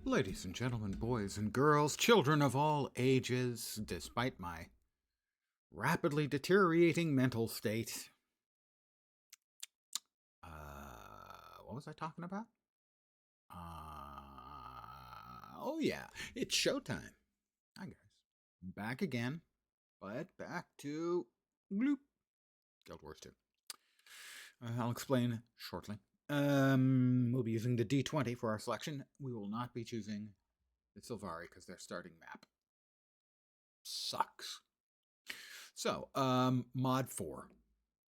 Ladies and gentlemen, boys and girls, children of all ages, despite my rapidly deteriorating mental state. What was I talking about? Oh yeah, it's showtime. Hi guys, back again, but back to Gloop Guild Wars 2. I'll explain shortly. We'll be using the D20 for our selection. We will not be choosing the Sylvari because their starting map sucks. So, mod 4.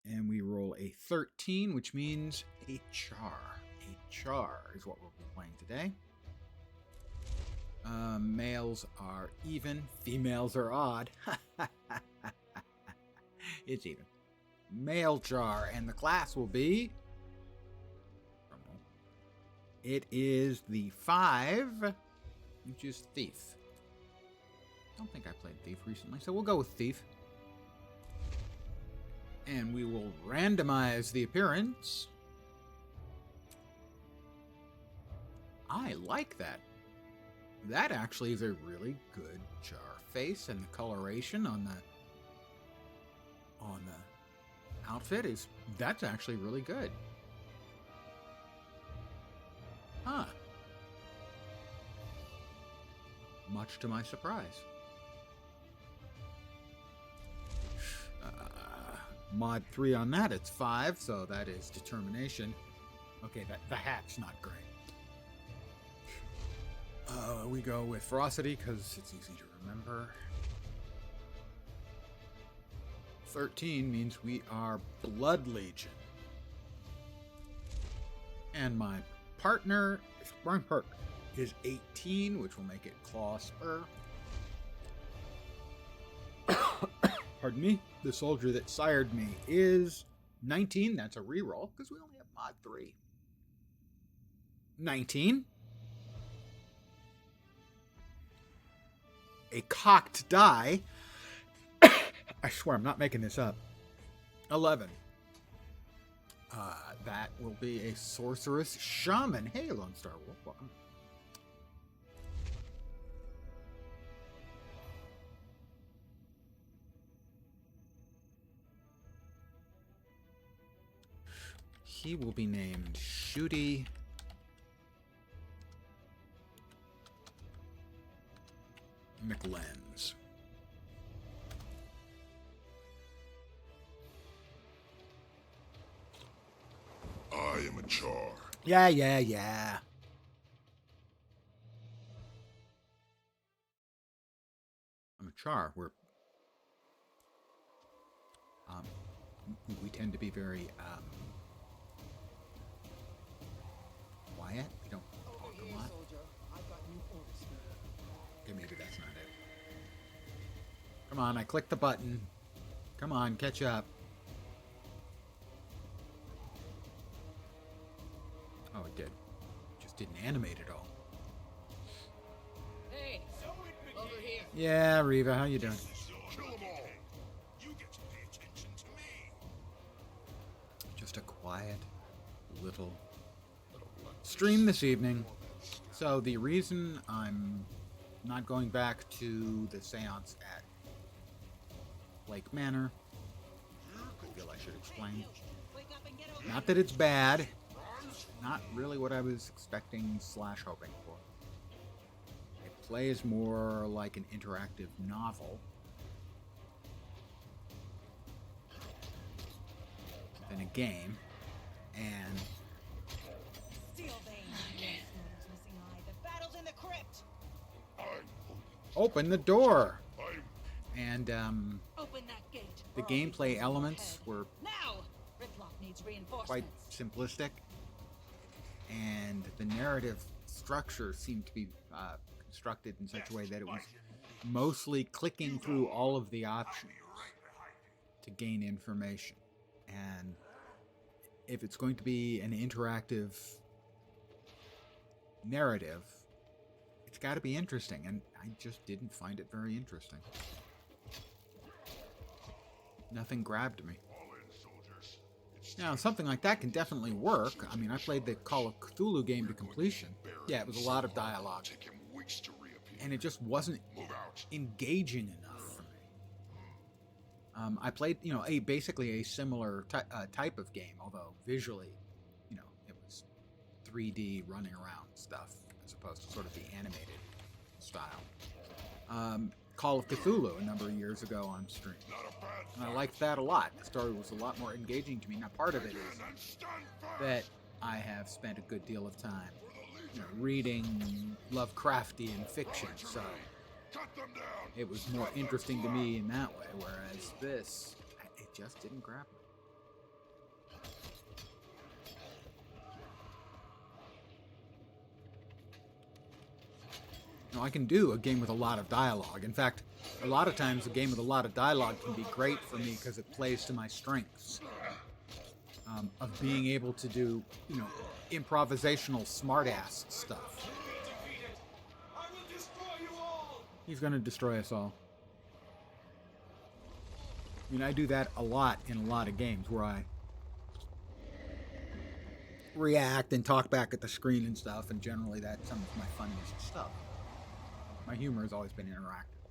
And we roll a 13, which means a char. A char is what we'll be playing today. Males are even, females are odd. It's even. Male char, and the class will be... It is the 5, which is Thief. I don't think I played Thief recently, so we'll go with Thief. And we will randomize the appearance. I like that. That actually is a really good char face, and the coloration on the outfit that's actually really good. Huh. Much to my surprise. Mod 3 on that, it's 5, so that is determination. Okay, the hat's not great. We go with ferocity because it's easy to remember. 13 means we are Blood Legion. And my partner, sparring partner, is 18, which will make it Claw Spur. Pardon me. The soldier that sired me is 19. That's a reroll because we only have mod 3. 19. A cocked die. I swear I'm not making this up. 11. That will be a sorceress shaman. Hey, Lone Star Wolf, welcome. He will be named Shooty McLens. I am a char. Yeah. I'm a char. We tend to be very quiet. We don't talk a lot. Okay, maybe that's not it. Come on, I clicked the button. Come on, catch up. Oh, it did. Just didn't animate it all. Hey, over here. Yeah, Reva, how you doing? Kill them all. You get to pay attention to me. Just a quiet little stream this evening. So the reason I'm not going back to the seance at Lake Manor, I feel I should explain. Not that it's bad. Not really what I was expecting / hoping for. It plays more like an interactive novel than a game, and The battle's in the crypt. open the door. And Open that gate. the gameplay elements were Now, Riplock needs reinforcements. quite simplistic, and the narrative structure seemed to be constructed in such a way that it was mostly clicking through all of the options to gain information. And if it's going to be an interactive narrative, it's got to be interesting, and I just didn't find it very interesting. Nothing grabbed me. Fall in, soldiers. It's Now, something like that can definitely work. I mean, I played the Call of Cthulhu game to completion. Yeah, it was a lot of dialogue. Take him weeks to reappear. And it just wasn't Move out. engaging enough for me. I played, basically a similar type of game, although visually, it was 3D running around stuff as opposed to sort of the animated style. Call of Cthulhu a number of years ago on stream. Not a bad And I liked that a lot. The story was a lot more engaging to me. Now, part of it is and stand fast. that I have spent a good deal of time, reading Lovecraftian fiction, so Cut them down. it was more interesting to me in that way, whereas this, it just didn't grab me. I can do a game with a lot of dialogue. In fact, a lot of times a game with a lot of dialogue can be great for me because it plays to my strengths of being able to do, improvisational smartass stuff. He's going to destroy us all. I mean, I do that a lot in a lot of games where I react and talk back at the screen and stuff, and generally that's some of my funniest stuff. My humor has always been interactive,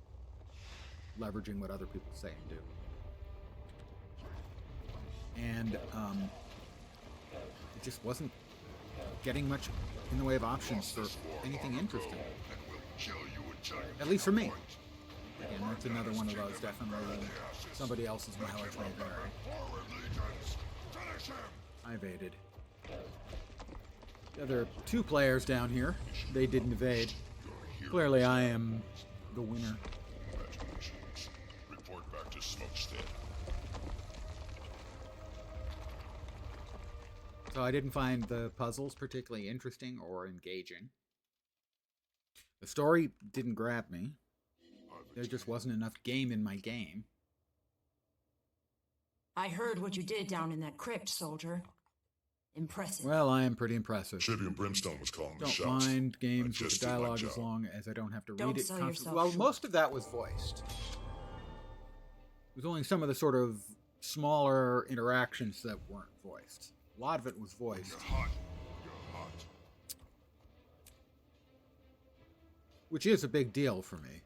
leveraging what other people say and do. And it just wasn't getting much in the way of options for anything interesting. And we'll kill you until you At least for me. Again, that's another one of those, definitely somebody else's mileage may vary. forward legions. Finish him. I evaded. The other two players down here, they didn't evade. Clearly I am the winner. Congratulations. Report back to Smokestead. So I didn't find the puzzles particularly interesting or engaging. The story didn't grab me. There just wasn't enough game in my game. I heard what you did down in that crypt, soldier. Impressive. Well, I am pretty impressive. Tribune Brimstone was calling the Don't shots. mind games I with just the did my dialogue job. as long as I don't have to Don't read it sell constantly. yourself Well, short. most of that was voiced. It was only some of the sort of smaller interactions that weren't voiced. A lot of it was voiced. You're hot. You're hot. Which is a big deal for me.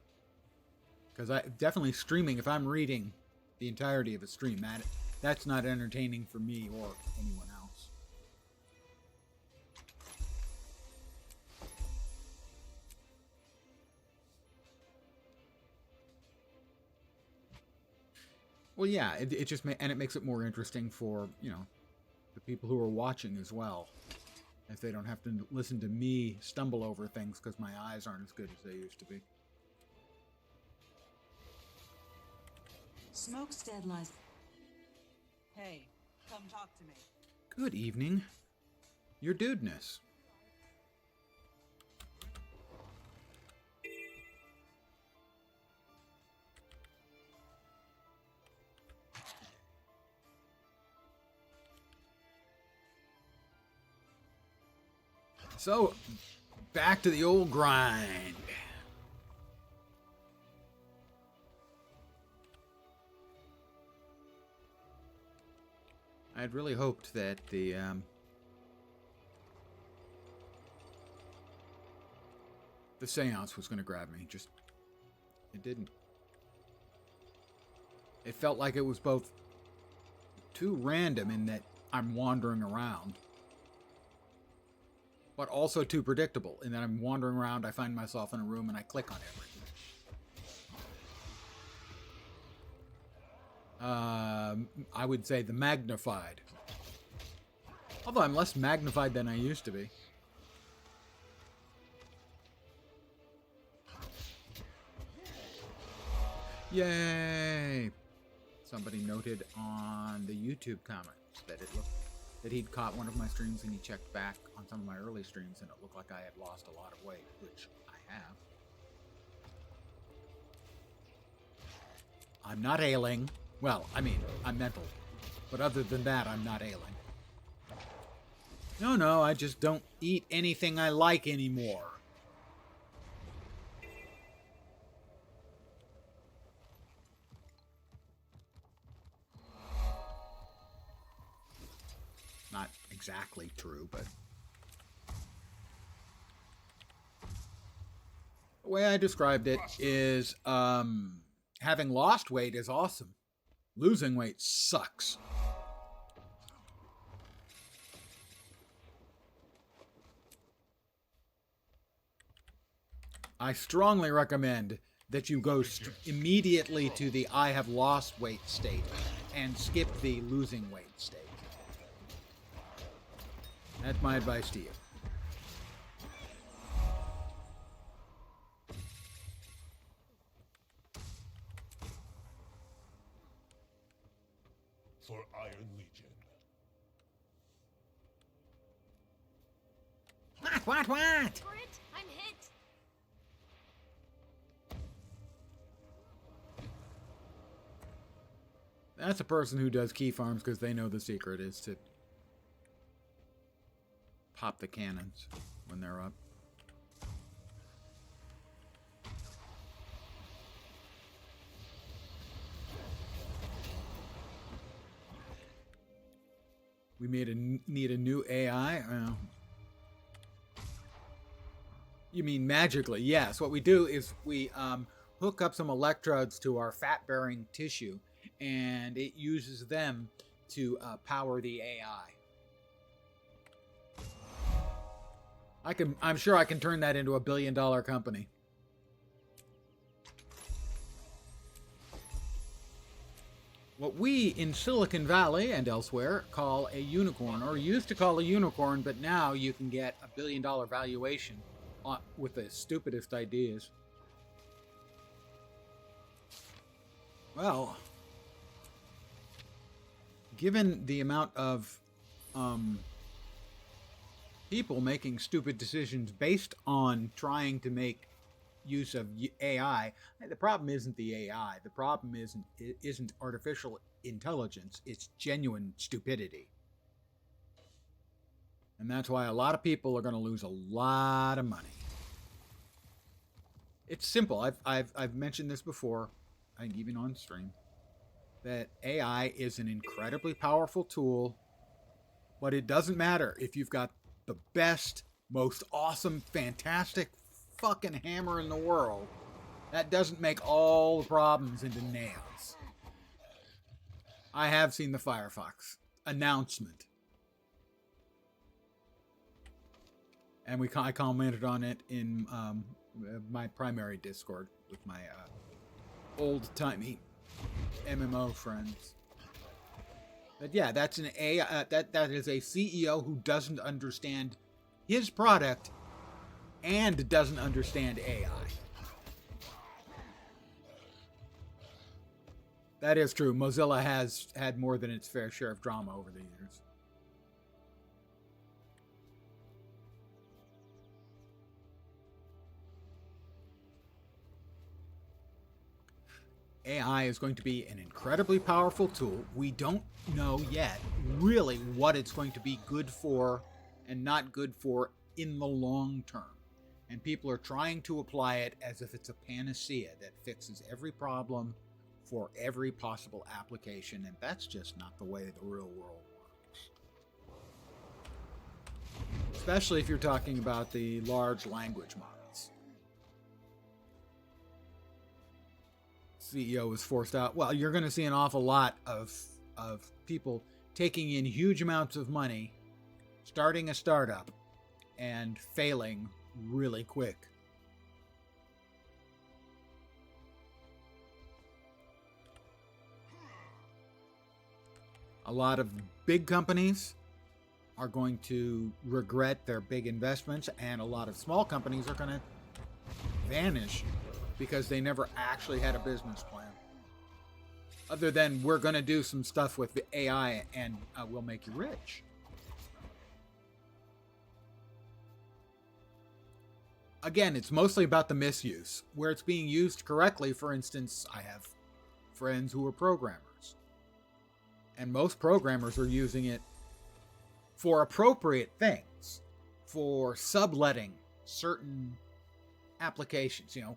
Because I definitely streaming, if I'm reading the entirety of a stream, that's not entertaining for me or anyone else. Well, yeah, it just and it makes it more interesting for, the people who are watching as well. If they don't have to listen to me stumble over things because my eyes aren't as good as they used to be. Smokestead lies. Hey, come talk to me. Good evening. Your dudeness. So, back to the old grind. I had really hoped that the seance was going to grab me. Just, it didn't. It felt like it was both too random in that I'm wandering around, but also too predictable in that I'm wandering around, I find myself in a room, and I click on everything. I would say the magnified. Although I'm less magnified than I used to be. Yay! Somebody noted on the YouTube comments that it looked that he'd caught one of my streams and he checked back on some of my early streams and it looked like I had lost a lot of weight, which I have. I'm not ailing. Well, I mean, I'm mental. But other than that, I'm not ailing. No, I just don't eat anything I like anymore. exactly true, but the way I described it is having lost weight is awesome. Losing weight sucks. I strongly recommend that you go immediately to the I have lost weight state and skip the losing weight state. That's my advice to you. For Iron Legion. What? Brent, I'm hit. That's a person who does key farms because they know the secret is to pop the cannons when they're up. We need a new AI. You mean magically? Yes. What we do is we hook up some electrodes to our fat-bearing tissue, and it uses them to power the AI. I'm sure I can turn that into a billion-dollar company. What we in Silicon Valley and elsewhere call a unicorn, or used to call a unicorn, but now you can get a billion-dollar valuation with the stupidest ideas. Well, given the amount of people making stupid decisions based on trying to make use of AI, the problem isn't the AI. The problem isn't artificial intelligence. It's genuine stupidity. And that's why a lot of people are going to lose a lot of money. It's simple. I've mentioned this before, I think even on stream, that AI is an incredibly powerful tool, but it doesn't matter if you've got the best, most awesome, fantastic fucking hammer in the world. That doesn't make all the problems into nails. I have seen the Firefox announcement, and I commented on it in my primary Discord with my old-timey MMO friends. But yeah, that's an AI. That is a CEO who doesn't understand his product and doesn't understand AI. That is true. Mozilla has had more than its fair share of drama over the years. AI is going to be an incredibly powerful tool. We don't know yet really what it's going to be good for and not good for in the long term. And people are trying to apply it as if it's a panacea that fixes every problem for every possible application, and that's just not the way the real world works. Especially if you're talking about the large language models. CEO was forced out. Well, you're going to see an awful lot of people taking in huge amounts of money, starting a startup, and failing really quick. A lot of big companies are going to regret their big investments, and a lot of small companies are going to vanish because they never actually had a business plan. Other than, we're going to do some stuff with the AI and we'll make you rich. Again, it's mostly about the misuse. Where it's being used correctly, for instance, I have friends who are programmers. And most programmers are using it for appropriate things. For subletting certain applications. You know,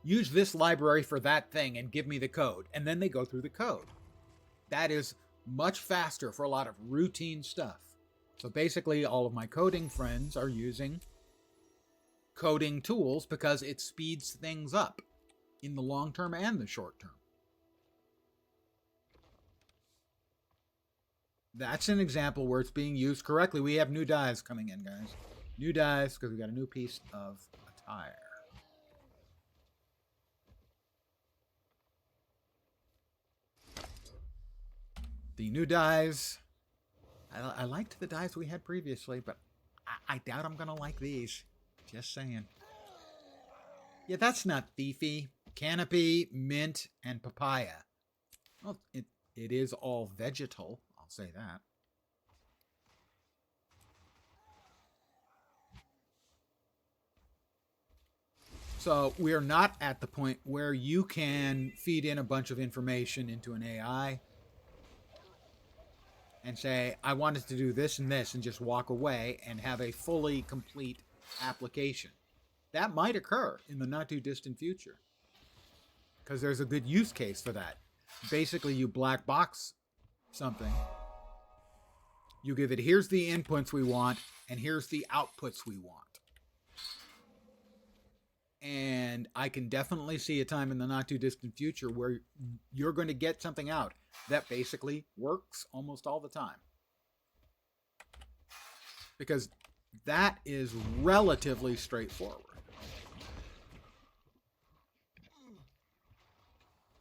use this library for that thing and give me the code. And then they go through the code. That is much faster for a lot of routine stuff. So basically, all of my coding friends are using coding tools because it speeds things up in the long term and the short term. That's an example where it's being used correctly. We have new dies coming in, guys. New dies because we got a new piece of attire. The new dies. I liked the dies we had previously, but I doubt I'm going to like these. Just saying. Yeah, that's not thiefy. Canopy, mint, and papaya. Well, it is all vegetal. I'll say that. So we are not at the point where you can feed in a bunch of information into an AI and say, I wanted to do this and this, and just walk away and have a fully complete application. That might occur in the not too distant future, because there's a good use case for that. Basically, you black box something. You give it, here's the inputs we want, and here's the outputs we want. And I can definitely see a time in the not too distant future where you're going to get something out that basically works almost all the time. Because that is relatively straightforward.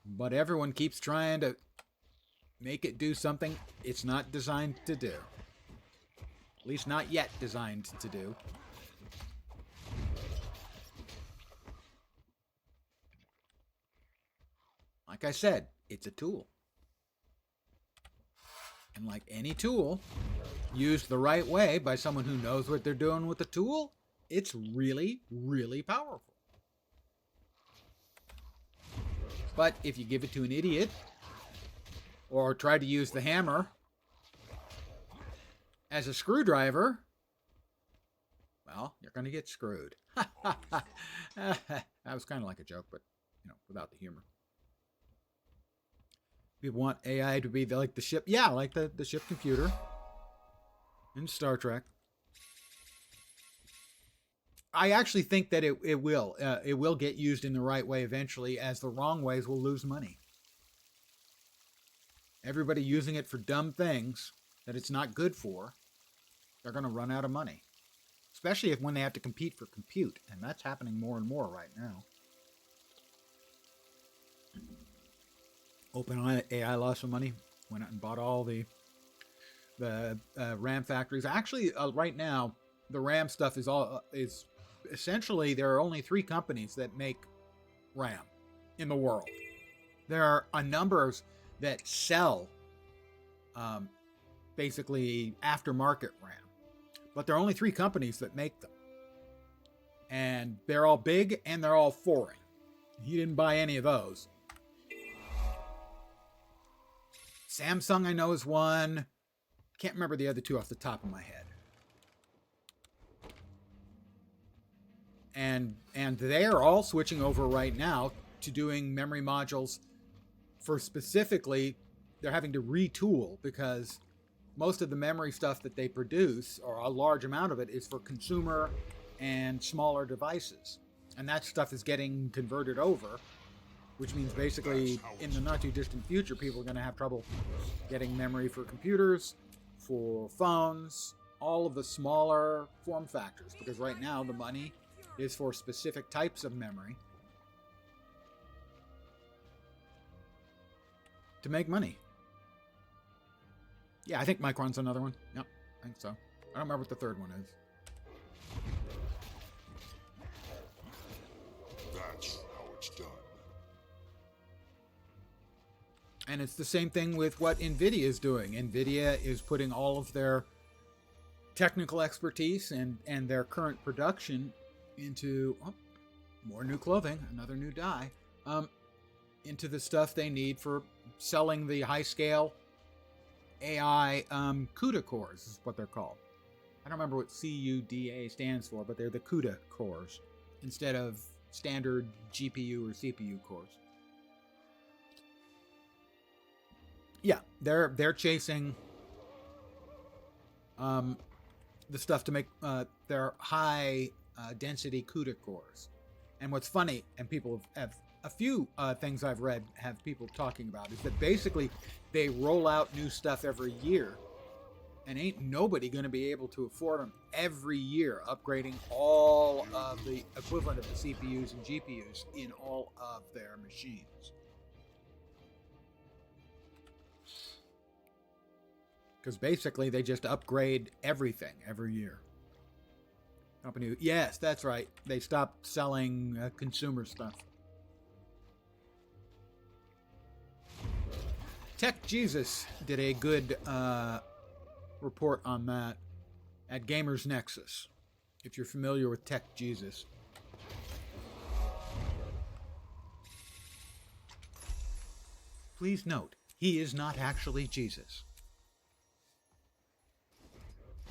But everyone keeps trying to make it do something it's not designed to do. At least not yet designed to do. Like I said, it's a tool. And like any tool, used the right way by someone who knows what they're doing with the tool, it's really, really powerful. But if you give it to an idiot, or try to use the hammer as a screwdriver, well, you're going to get screwed. That was kind of like a joke, but, without the humor. People want AI to be like the ship. Yeah, like the ship computer in Star Trek. I actually think that it will get used in the right way eventually, as the wrong ways will lose money. Everybody using it for dumb things that it's not good for, they're going to run out of money. Especially when they have to compete for compute, and that's happening more and more right now. OpenAI lost some money, went out and bought all the RAM factories. Actually, right now, the RAM stuff is essentially, there are only 3 companies that make RAM in the world. There are a number that sell basically aftermarket RAM, but there are only 3 companies that make them, and they're all big and they're all foreign. He didn't buy any of those. Samsung, I know, is one. Can't remember the other 2 off the top of my head. And they are all switching over right now to doing memory modules for specifically, they're having to retool because most of the memory stuff that they produce, or a large amount of it, is for consumer and smaller devices. And that stuff is getting converted over, which means basically in the not too distant future, people are going to have trouble getting memory for computers, for phones, all of the smaller form factors, because right now the money is for specific types of memory to make money. Yeah, I think Micron's another one. Yep, I think so. I don't remember what the third one is. That's how it's done. And it's the same thing with what NVIDIA is doing. NVIDIA is putting all of their technical expertise and their current production into more new clothing, another new die, into the stuff they need for selling the high-scale AI CUDA cores, is what they're called. I don't remember what CUDA stands for, but they're the CUDA cores instead of standard GPU or CPU cores. Yeah, they're chasing the stuff to make their high density CUDA cores. And what's funny, and people have a few things I've read have people talking about, is that basically they roll out new stuff every year, and ain't nobody going to be able to afford them every year, upgrading all of the equivalent of the CPUs and GPUs in all of their machines. Because basically they just upgrade everything every year. Company, yes, that's right. They stopped selling consumer stuff. Tech Jesus did a good report on that at Gamers Nexus, if you're familiar with Tech Jesus. Please note, he is not actually Jesus.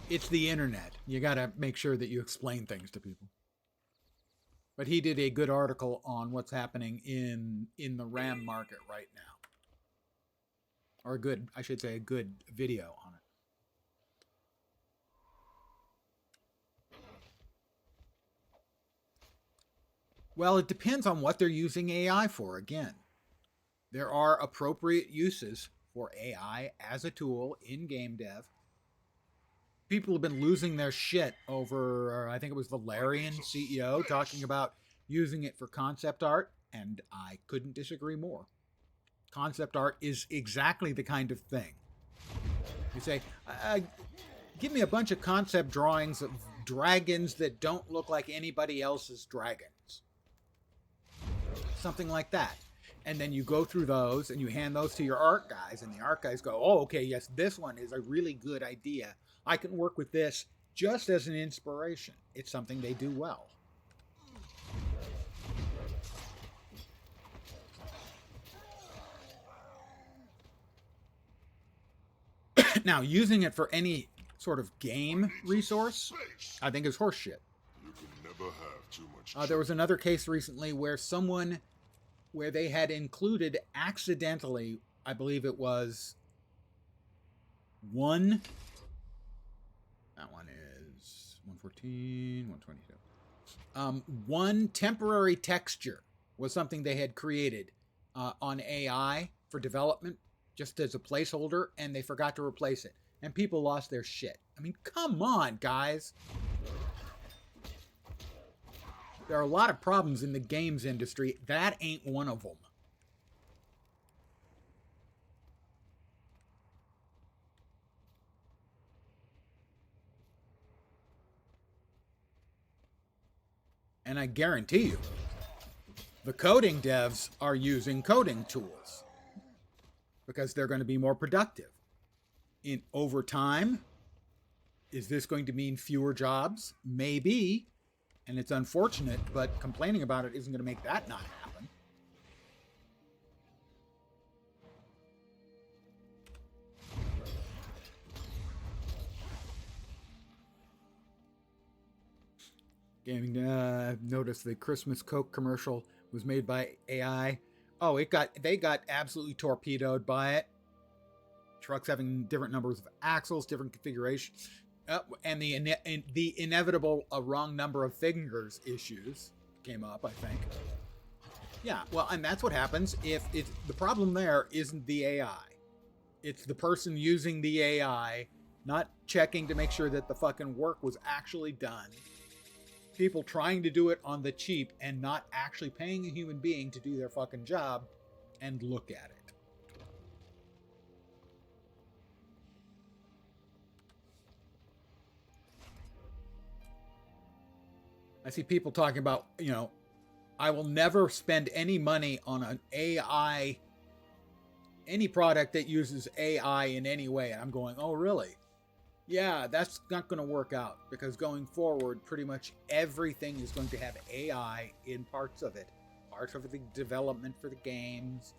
It's the internet. You gotta make sure that you explain things to people. But he did a good article on what's happening in the RAM market right now. Or a good video on it. Well, it depends on what they're using AI for. Again, there are appropriate uses for AI as a tool in game dev. People have been losing their shit over, I think it was Valerian CEO talking about using it for concept art, and I couldn't disagree more. Concept art is exactly the kind of thing. You say, give me a bunch of concept drawings of dragons that don't look like anybody else's dragons. Something like that. And then you go through those and you hand those to your art guys, and the art guys go, oh, okay, yes, this one is a really good idea. I can work with this just as an inspiration. It's something they do well. Now, using it for any sort of game resource, I think is horseshit. You can never have too much. There was another case recently where they had included accidentally, I believe it was that one is 114, 122. One temporary texture was something they had created on AI for development, just as a placeholder, and they forgot to replace it. And people lost their shit. I mean, come on, guys. There are a lot of problems in the games industry. That ain't one of them. And I guarantee you, the coding devs are using coding tools because they're going to be more productive. Over time, is this going to mean fewer jobs? Maybe. And it's unfortunate, but complaining about it isn't going to make that not happen. Gaming, noticed the Christmas Coke commercial was made by AI. Oh, they got absolutely torpedoed by it. Trucks having different numbers of axles, different configurations, and the inevitable wrong number of fingers issues came up, I think. Yeah, well, and that's what happens if the problem there isn't the AI. It's the person using the AI not checking to make sure that the fucking work was actually done. People trying to do it on the cheap and not actually paying a human being to do their fucking job, and look at it. I see people talking about, I will never spend any money on an AI, any product that uses AI in any way. And I'm going, oh, really? Yeah, that's not going to work out, because going forward, pretty much everything is going to have AI in parts of it. Parts of the development for the games.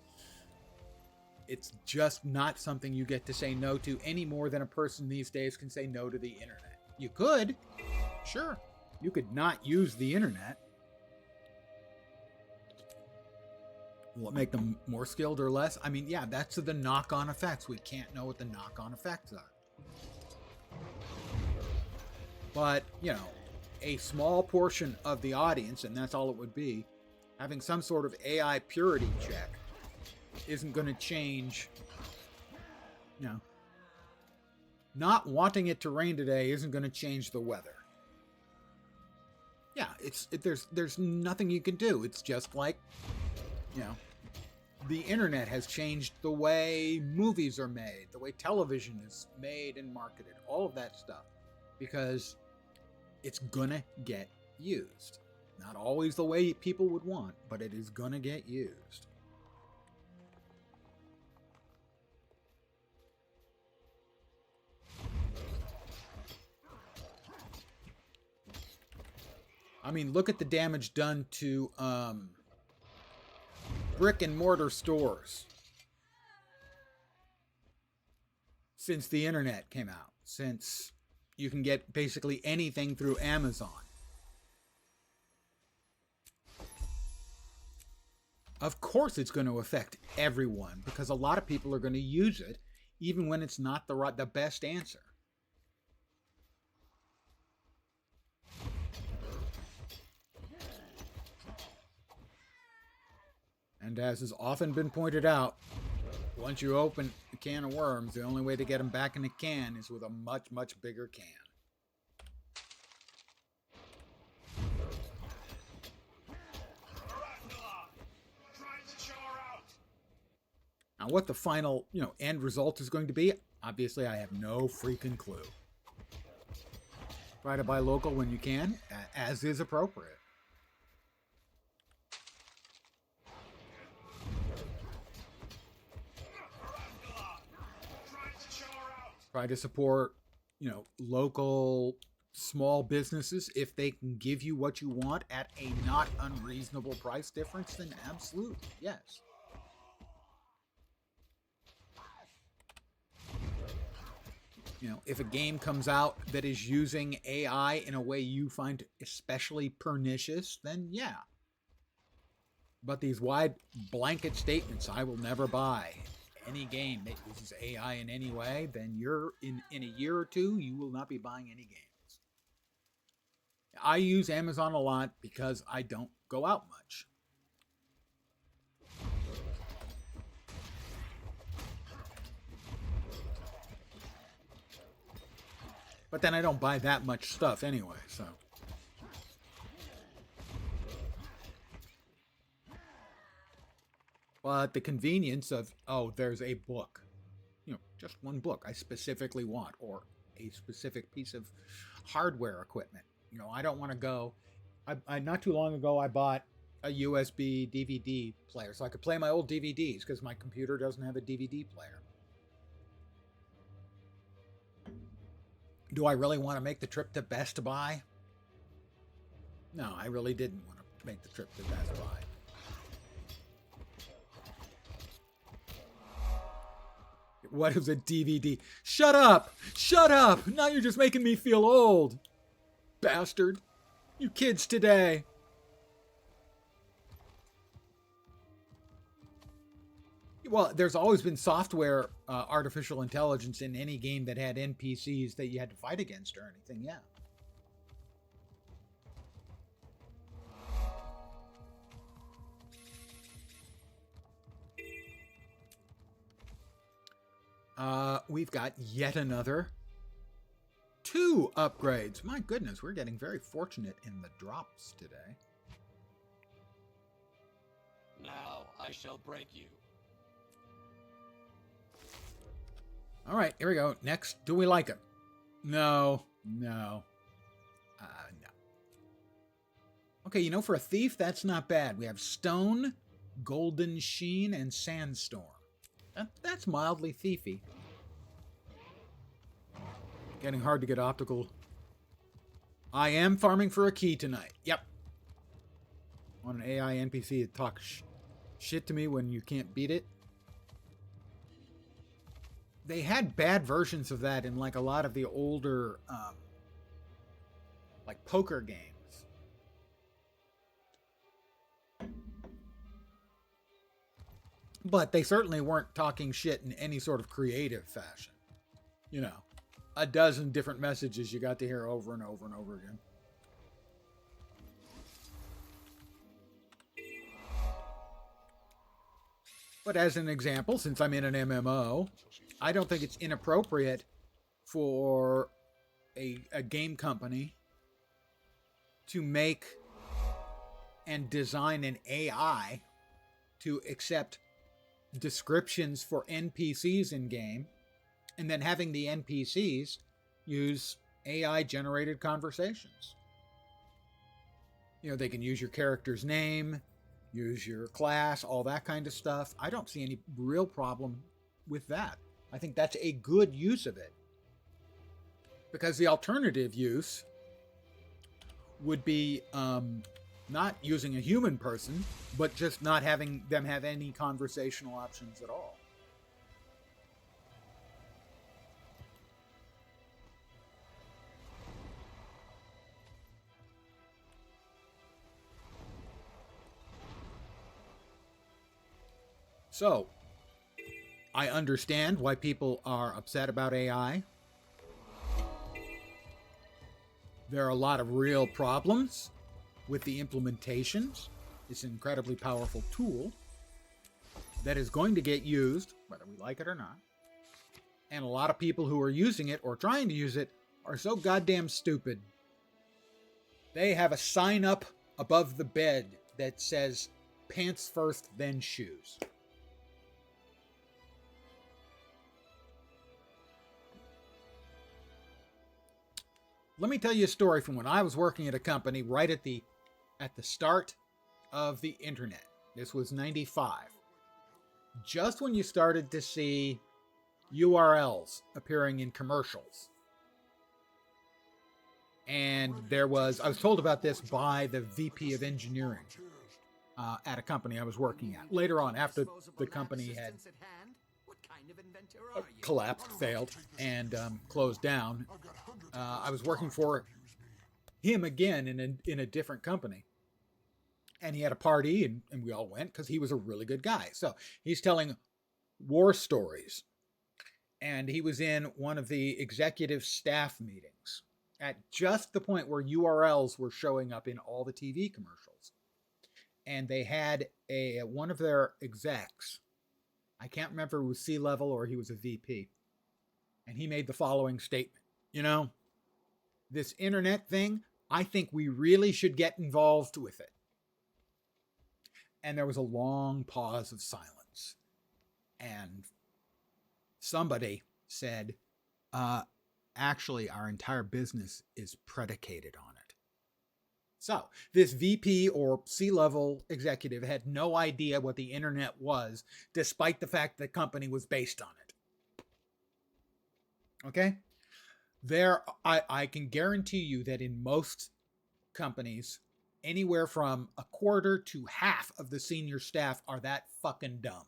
It's just not something you get to say no to any more than a person these days can say no to the internet. You could, sure. You could not use the internet. Will it make them more skilled or less? I mean, yeah, that's the knock-on effects. We can't know what the knock-on effects are. But, you know, a small portion of the audience, and that's all it would be, having some sort of AI purity check isn't going to change, you know, not wanting it to rain today isn't going to change the weather. Yeah, there's nothing you can do. It's just like, you know, the internet has changed the way movies are made, the way television is made and marketed, all of that stuff, because it's gonna get used. Not always the way people would want, but it is gonna get used. I mean, look at the damage done to brick and mortar stores since the internet came out, since you can get basically anything through Amazon. Of course it's going to affect everyone, because a lot of people are going to use it even when it's not the best answer. And as has often been pointed out, once you open a can of worms, the only way to get them back in a can is with a much, much bigger can. Now, what the final, end result is going to be, obviously I have no freaking clue. Try to buy local when you can, as is appropriate. Try to support, local small businesses. If they can give you what you want at a not unreasonable price difference, then absolutely, yes. If a game comes out that is using AI in a way you find especially pernicious, then yeah. But these wide blanket statements, I will never buy any game that uses AI in any way, then you're in a year or two, you will not be buying any games. I use Amazon a lot because I don't go out much. But then I don't buy that much stuff anyway, so. But the convenience of, there's a book. Just one book I specifically want, or a specific piece of hardware equipment. I don't want to go. I not too long ago, I bought a USB DVD player so I could play my old DVDs because my computer doesn't have a DVD player. Do I really want to make the trip to Best Buy? No, I really didn't want to make the trip to Best Buy. What is a DVD? Shut up! Shut up! Now you're just making me feel old. Bastard. You kids today. Well, there's always been software artificial intelligence in any game that had NPCs that you had to fight against or anything, yeah. We've got yet another 2 upgrades. My goodness, we're getting very fortunate in the drops today. Now I shall break you. All right, here we go. Next, do we like him? No. No. Okay, for a thief, that's not bad. We have Stone, Golden Sheen, and Sandstorm. That's mildly thiefy. Getting hard to get optical. I am farming for a key tonight. Yep. On an AI NPC to talk shit to me when you can't beat it. They had bad versions of that in a lot of the older poker games. But they certainly weren't talking shit in any sort of creative fashion. a dozen different messages you got to hear over and over and over again. But as an example, since I'm in an MMO, I don't think it's inappropriate for a game company to make and design an AI to accept descriptions for NPCs in game, and then having the NPCs use AI generated conversations. You know, they can use your character's name, use your class, all that kind of stuff. I don't see any real problem with that. I think that's a good use of it. Because the alternative use would be not using a human person, but just not having them have any conversational options at all. So, I understand why people are upset about AI. There are a lot of real problems with the implementations. It's an incredibly powerful tool that is going to get used, whether we like it or not. And a lot of people who are using it or trying to use it are so goddamn stupid. They have a sign up above the bed that says, pants first, then shoes. Let me tell you a story from when I was working at a company right at the start of the internet. This was 95. Just when you started to see URLs appearing in commercials. And I was told about this by the VP of engineering at a company I was working at. Later on, after the company had collapsed, failed, and closed down, I was working for him again in a different company. And he had a party, and we all went because he was a really good guy. So he's telling war stories. And he was in one of the executive staff meetings at just the point where URLs were showing up in all the TV commercials. And they had one of their execs, I can't remember if it was C-level or he was a VP. And he made the following statement. You know, this internet thing, I think we really should get involved with it. And there was a long pause of silence. And somebody said, actually, our entire business is predicated on it. So this VP or C-level executive had no idea what the internet was, despite the fact the company was based on it. Okay? I can guarantee you that in most companies, anywhere from a quarter to half of the senior staff are that fucking dumb.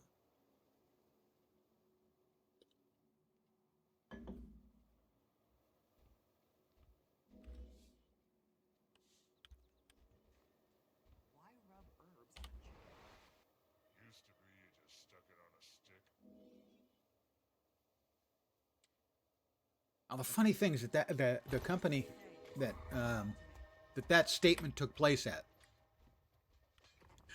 Used to be you just stuck it on a stick. Now, the funny thing is that the company that statement took place at,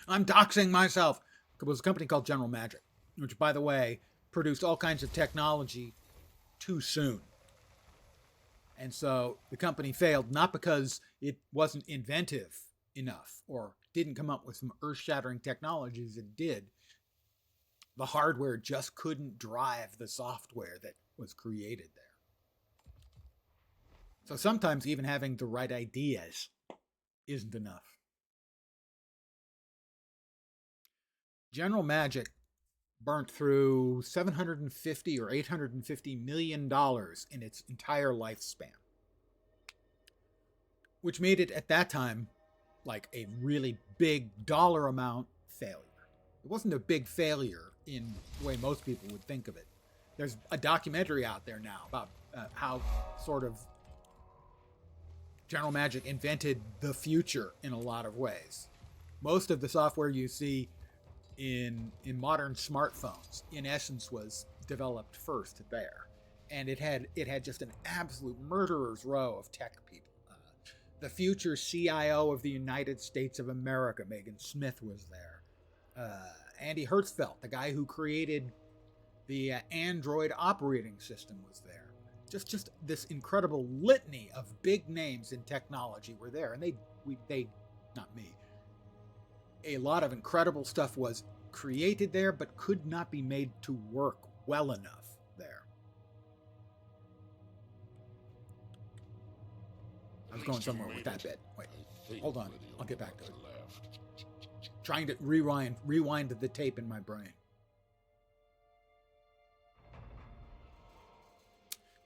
I'm doxing myself, it was a company called General Magic, which, by the way, produced all kinds of technology too soon. And so the company failed, not because it wasn't inventive enough or didn't come up with some earth-shattering technologies. It did. The hardware just couldn't drive the software that was created there. So sometimes even having the right ideas isn't enough. General Magic burnt through $750 or $850 million in its entire lifespan, which made it at that time like a really big dollar amount failure. It wasn't a big failure in the way most people would think of it. There's a documentary out there now about how sort of General Magic invented the future in a lot of ways. Most of the software you see in modern smartphones, in essence, was developed first there. and it had just an absolute murderer's row of tech people. The future CIO of the United States of America, Megan Smith, was there. Andy Hertzfeld, the guy who created the Android operating system, was there. Just this incredible litany of big names in technology were there, and they, not me. A lot of incredible stuff was created there, but could not be made to work well enough there. I was going somewhere with that bit. Wait, hold on. I'll get back to it. Trying to rewind the tape in my brain.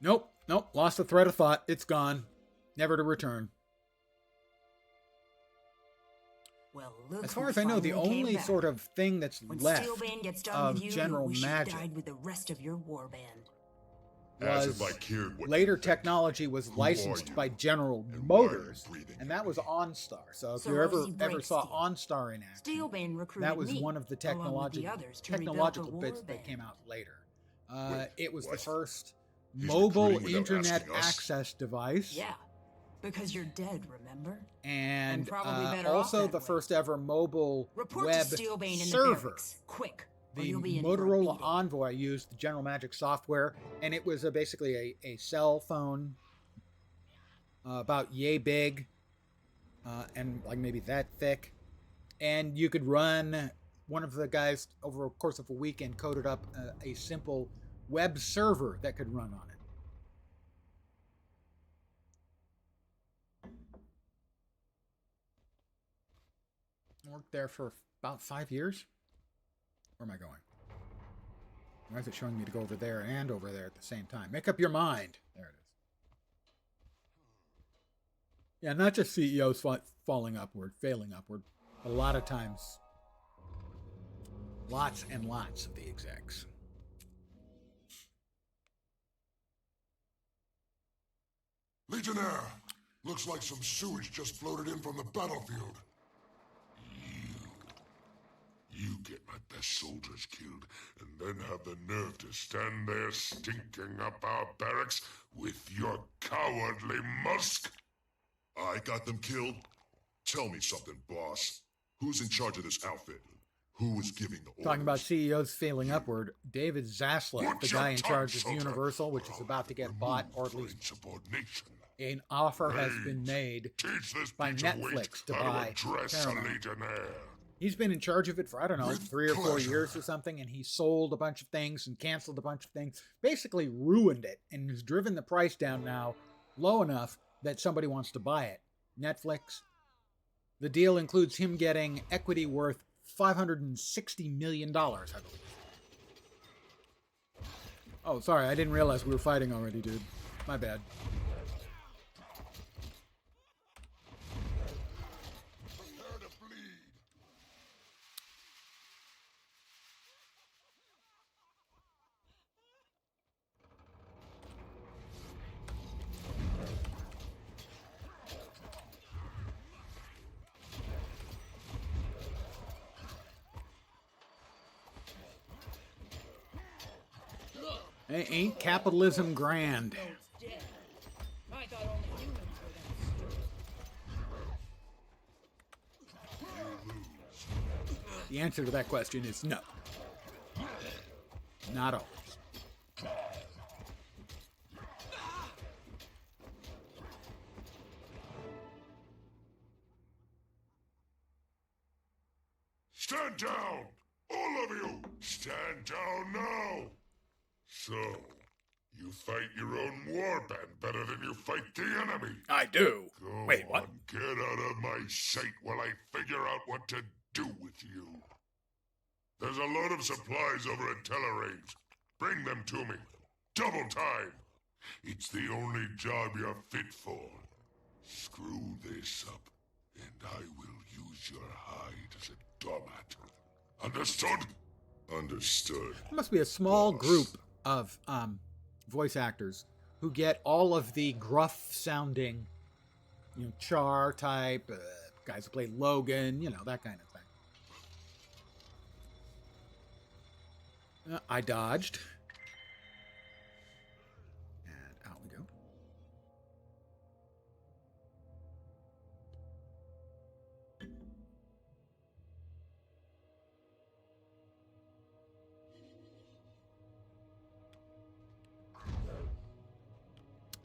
Nope. Lost the thread of thought. It's gone. Never to return. Well, look as far who as I know, the finally came only back. sort of thing that's When left Steelbane gets done of with you, General you wish you Magic died with the rest of your warband. As was if I cared what later you think. technology was Who licensed are you? by General And why are you Motors, breathing and that at was me? OnStar. So if So you Rosie ever breaks saw Steel. OnStar in action, Steelbane recruited that was me, one of the along with the others, to rebuild technological the bits warband. that came out later. Wait, It was the what? first He's mobile recruiting without internet asking us? access device. Yeah, because you're dead, remember? And probably better off also that the way. first ever mobile Report web to Steelbane in the server. barracks, quick. or The you'll be in for a Motorola beating. Envoy used the General Magic software, and it was basically a cell phone about yay big and like maybe that thick. And you could run, one of the guys over the course of a weekend coded up a simple web server that could run on it. Worked there for about 5 years. Where am I going? Why is it showing me to go over there and over there at the same time? Make up your mind. There it is. Yeah, not just CEOs falling upward, failing upward, but a lot of times, lots and lots of the execs. Legionnaire! Looks like some sewage just floated in from the battlefield. You get my best soldiers killed, and then have the nerve to stand there stinking up our barracks with your cowardly musk? I got them killed? Tell me something, boss. Who's in charge of this outfit? Who is giving the orders? Talking about CEOs failing upward, David Zaslav, Watch the your guy in tongue, charge of soldier, Universal, which or is I'll about to get remove bought, or at for least insubordination. an offer has been Rage. made Teach this by piece of wheat Netflix to how buy address Paramount. a legionnaire. He's been in charge of it for, I don't know, With 3 or 4 pleasure. years or something, and he sold a bunch of things and canceled a bunch of things, basically ruined it, and has driven the price down now low enough that somebody wants to buy it. Netflix. The deal includes him getting equity worth $560 million, I believe. Oh, sorry, I didn't realize we were fighting already, dude. My bad. Prepare to bleed. Ain't capitalism grand? Dead. I thought only humans were that stupid. The answer to that question is no. Not always. Stand down! All of you! Stand down now! So, you fight your own warband better than you fight the enemy. I do. Go Wait, what? on, get out of my sight while I figure out what to do with you. There's a load of supplies over at Telerange. Bring them to me. Double time. It's the only job you're fit for. Screw this up, and I will use your hide as a doormat. Understood? Understood. There must be a small Boss. group of voice actors who get all of the gruff sounding, Char type, guys who played Logan, that kind of thing. I dodged.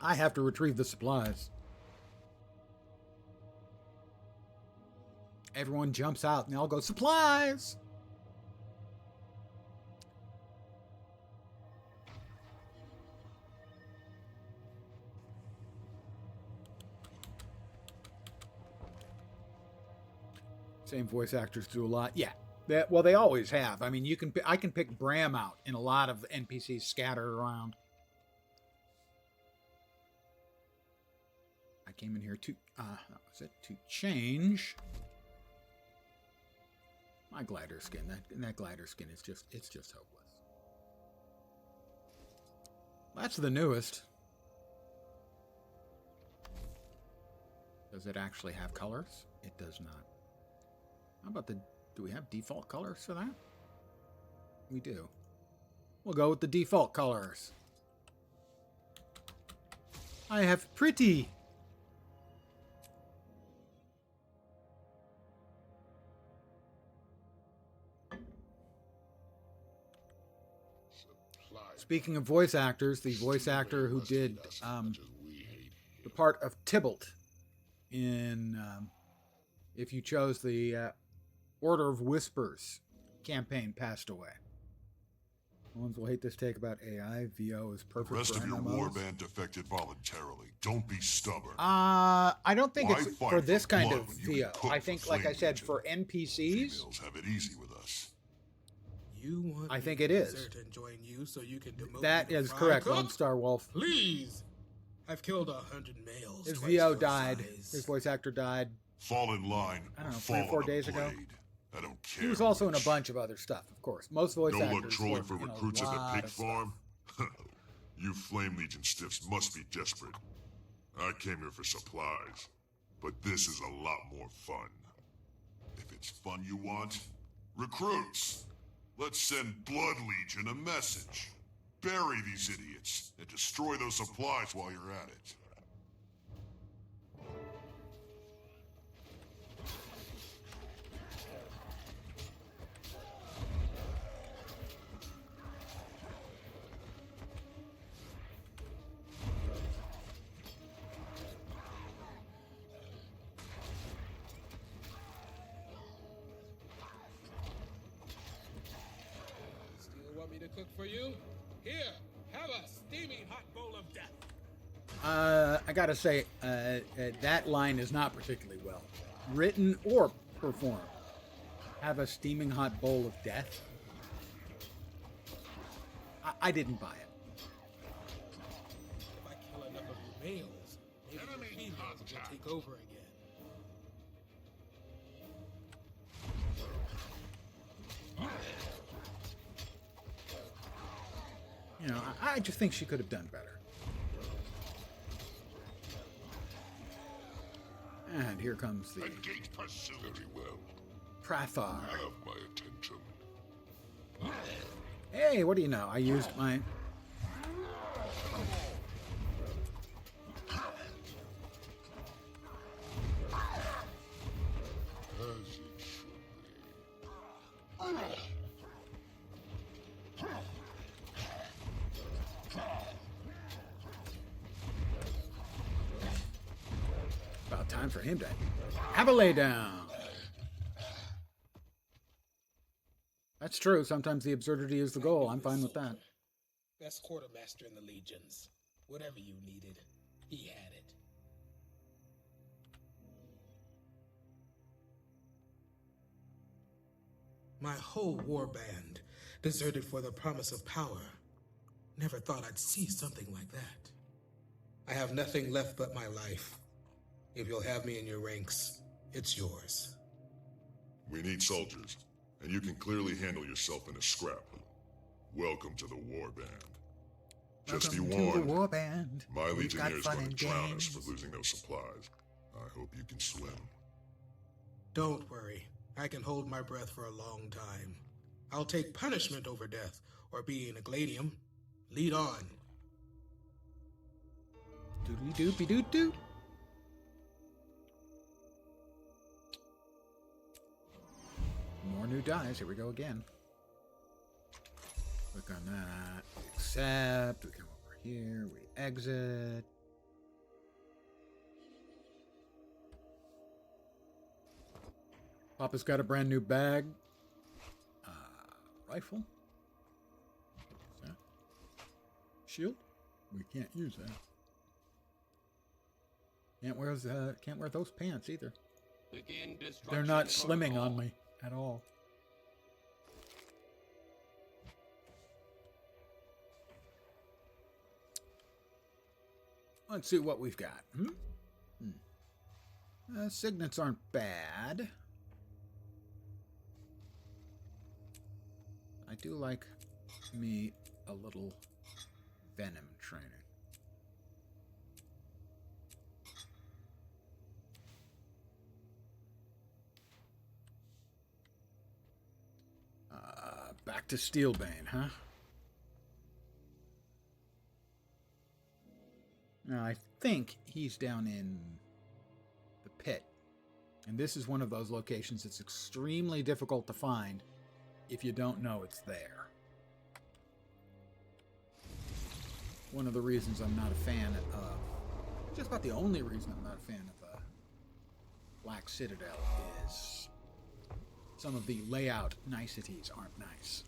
I have to retrieve the supplies. Everyone jumps out and they all go, supplies! Same voice actors do a lot. Yeah. Well, they always have. I mean, I can pick Bram out in a lot of NPCs scattered around. I came in here to to change my glider skin. That glider skin is just hopeless. That's the newest. Does it actually have colors? It does not. How about do we have default colors for that? We do. We'll go with the default colors. I have pretty. Speaking of voice actors, the voice actor who did the part of Tybalt in If You Chose the Order of Whispers campaign passed away. Ones will hate this take about AI. VO is perfect. The rest for of your MMOs. warband defected voluntarily. Don't be stubborn. I don't think Why it's fight for this for kind blood of when you can VO. cook I for think, like I Flame said, Legion? for NPCs, Females have it easy with us. You want I me think to it is. desert and join you so you can demote that me to is fry correct. cook? Lone Star Wolf. Please. I've killed 100 males. His twice VO your died. size. His voice actor died. Fall in line. I don't know, fall 3 or 4 on a days ago. blade. I don't care. He was also in a which. bunch of other stuff, of course. Most voice No actors luck trolling work for in a recruits at the lot pig of stuff. farm? You Flame Legion stiffs must be desperate. I came here for supplies, but this is a lot more fun. If it's fun you want, recruits! Let's send Blood Legion a message. Bury these idiots and destroy those supplies while you're at it. Still want me to cook for you? Here, have a steaming hot bowl of death. I gotta say, that line is not particularly well written or performed. Have a steaming hot bowl of death. I didn't buy it. If I kill enough of your males, maybe the females will take over again. You know, I just think she could have done better. And here comes the Engage pursuit. Very well. Prathar. Have my attention. Hey, what do you know? I used my... As it should be. About time for him to have a lay down. That's true. Sometimes the absurdity is the goal. I'm fine with that. Best quartermaster in the legions. Whatever you needed, he had it. My whole war band deserted for the promise of power. Never thought I'd see something like that. I have nothing left but my life. If you'll have me in your ranks, it's yours. We need soldiers, and you can clearly handle yourself in a scrap. Welcome to the warband. Just be Welcome to the warned, war band. my We've got legionnaires fun gonna and drown us games. for losing those supplies. I hope you can swim. Don't worry. I can hold my breath for a long time. I'll take punishment over death, or being a gladium. Lead on. Doodly doopy doot doot. More new dice. Here we go again. Click on that. Accept. We come over here. We exit. Papa's got a brand new bag. Rifle. What's that? Shield? We can't use that. Can't wear those pants either. Begin destruction They're not slimming protocol. on me at all. Let's see what we've got. Signets aren't bad. I do like me a little venom training. Back to Steelbane, huh? Now, I think he's down in the pit. And this is one of those locations that's extremely difficult to find if you don't know it's there. One of the reasons I'm not a fan of, just about the only reason I'm not a fan of Black Citadel is some of the layout niceties aren't nice.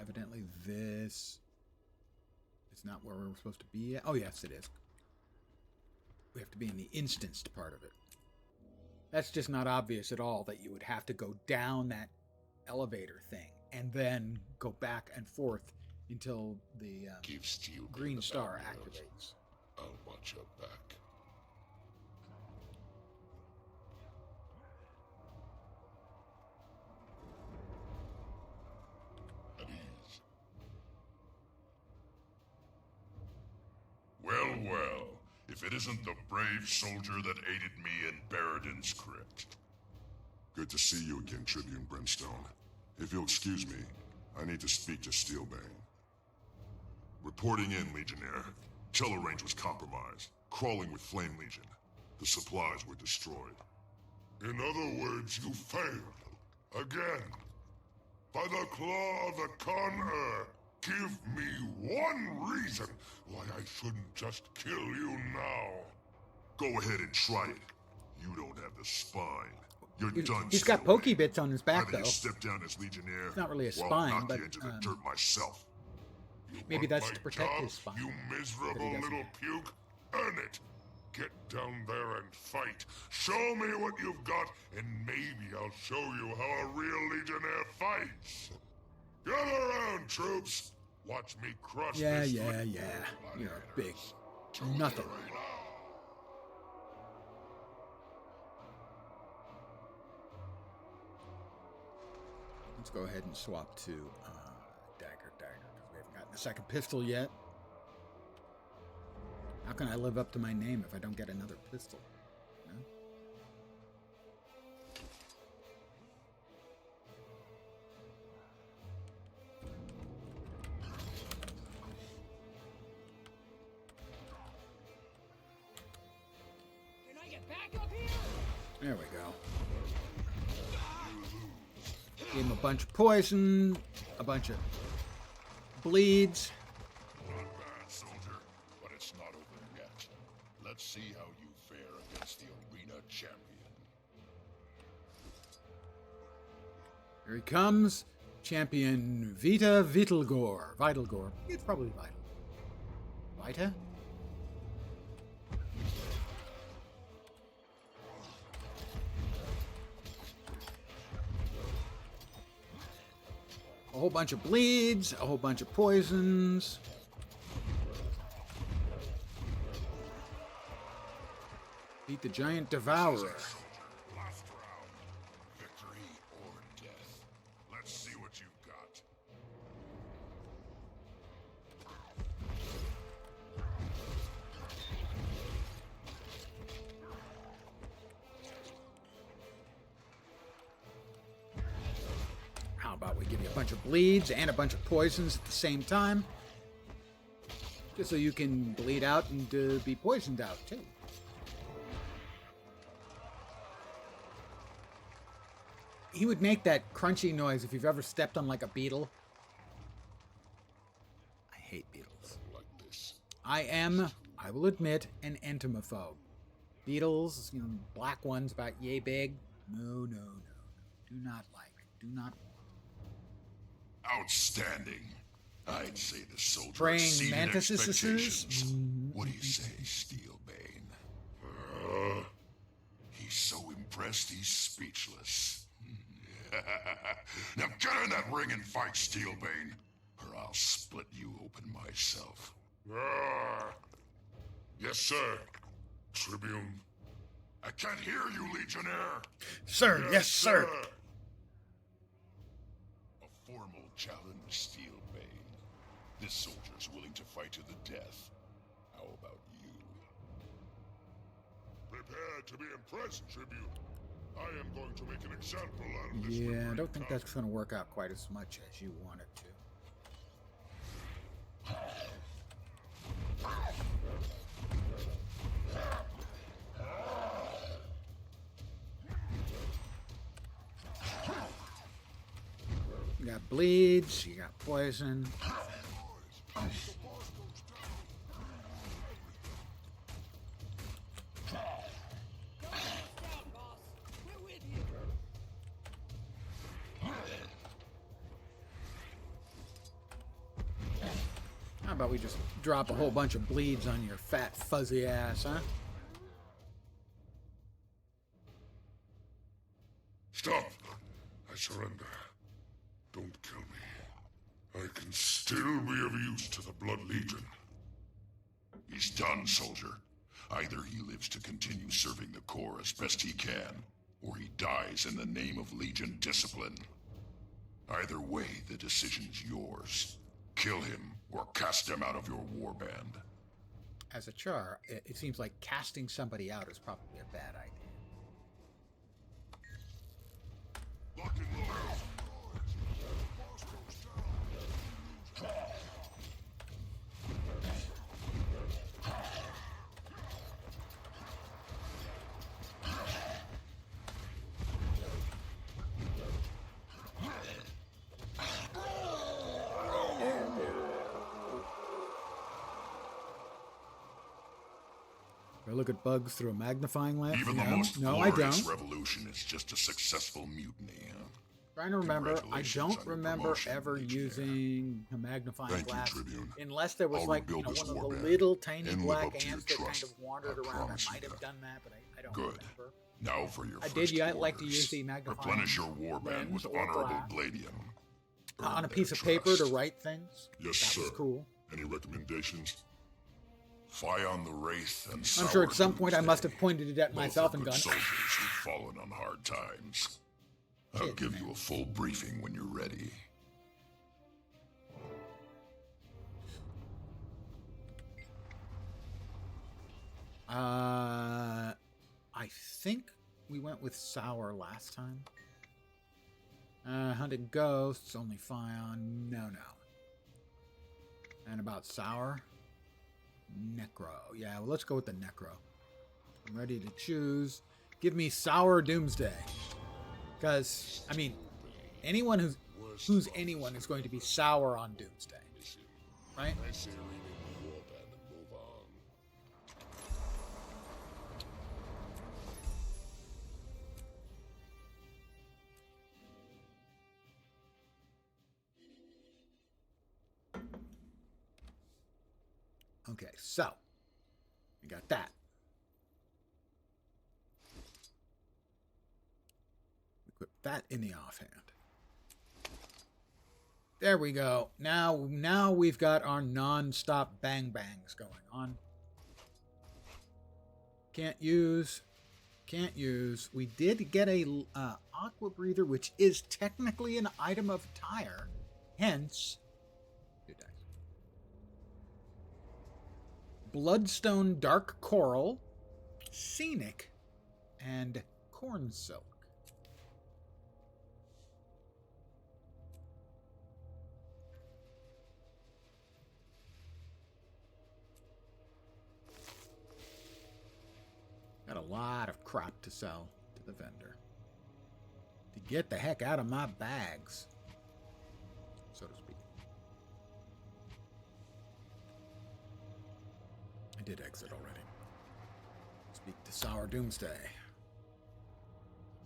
Evidently this is not where we're supposed to be yet. Oh, yes, it is. We have to be in the instanced part of it. That's just not obvious at all that you would have to go down that elevator thing and then go back and forth until the Give Steel green the star bad news. activates. I'll watch your back. At ease. Well, well, if it isn't the brave soldier that aided me in Baradin's crypt. Good to see you again, Tribune Brimstone. If you'll excuse me, I need to speak to Steelbane. Reporting in, Legionnaire. Tellarrange was compromised, crawling with Flame Legion. The supplies were destroyed. In other words, you failed. Again. By the claw of the Con-Ur, give me one reason why I shouldn't just kill you now. Go ahead and try it. You don't have the spine. You're done. He's got Steelbane. pokey bits on his back, Either though. you step down as Legionnaire, It's not really a or I'll spine, knock but, you into the dirt myself. You maybe want that's my to protect job, his spine, You that miserable he doesn't little have. puke. Earn it. Get down there and fight. Show me what you've got, and maybe I'll show you how a real Legionnaire fights. Gather around, troops. Watch me crush Yeah, this. yeah, yeah. You're a big nothing. Let's go ahead and swap to dagger, because we haven't gotten a second pistol yet. How can I live up to my name if I don't get another pistol? You know? Can I get back up here? There we go. Gave him a bunch of poison, a bunch of bleeds. Not bad, soldier, but it's not over yet. Let's see how you fare against the arena champion. Here he comes, champion Vita Vitalgore. Vitalgore. It's probably Vital. Vita? A whole bunch of bleeds, a whole bunch of poisons. Beat the giant devourer. Soldier, last round. Victory or death. Let's see what you've got. How about we give you a bunch of bleeds and a bunch of poisons at the same time? Just so you can bleed out and be poisoned out, too. He would make that crunchy noise if you've ever stepped on, like, a beetle. I will admit, an entomophobe. Beetles, black ones about yay big. No. Do not like. Do not want. Outstanding. I'd say the soldier Praying exceeded mantises? expectations. What do you say, Steelbane? He's so impressed he's speechless. Now get in that ring and fight, Steelbane, or I'll split you open myself. Yes, sir, Tribune. I can't hear you, Legionnaire. Sir, yes, sir. A formal challenge, Steelbane. This soldier's willing to fight to the death. How about you? Prepare to be impressed, Tribune. I am going to make an example out of this. Yeah, I don't think that's going to work out quite as much as you want it to. You got bleeds, you got poison. How about we just drop a whole bunch of bleeds on your fat, fuzzy ass, huh? Stop! I surrender. Don't kill me. I can still be of use to the Blood Legion. He's done, soldier. Either he lives to continue serving the Corps as best he can, or he dies in the name of Legion discipline. Either way, the decision's yours. Kill him, or cast him out of your warband. As a char, it seems like casting somebody out is probably a bad idea. Lock and load. Do I look at bugs through a magnifying lens? Even the most No, I glorious don't. revolution is just a successful mutiny, huh? Trying to remember. I Congratulations don't on your remember promotion, ever Legionnaire. using a magnifying Thank you, glass, Tribune. unless there was I'll like rebuild one this of the warband little tiny and live black up to your ants that kind trust. of wandered I around. I promise you might have that. done that, but I don't Good. remember. Now for your I first did like to orders. use the magnifying Replenish your warband lens with or honorable glass. gladium. On a Earn piece their of paper to trust. write things. Yes, That sir. was cool. Any recommendations? Fly on the Wraith and I'm sure at some point I must have pointed it at Both myself are and good gone, soldiers who've fallen on hard times. I'll Shit, give man. you a full briefing when you're ready. I think we went with Sour last time. Hunted Ghosts, only Fion, no. And about Sour? Necro. Yeah, well, let's go with the Necro. I'm ready to choose. Give me Sour Doomsday. Because, I mean, anyone who's anyone is going to be sour on Doomsday. Right? I say rename the warband and move on. Okay, so we got that. We put that in the offhand. There we go. Now we've got our non-stop bang bangs going on. Can't use. We did get a aqua breather, which is technically an item of attire. Hence, 2 dice. Bloodstone Dark Coral, Scenic, and Corn Silk. Got a lot of crap to sell to the vendor. To get the heck out of my bags, so to speak. I did exit already. Speak to Sour Doomsday. Did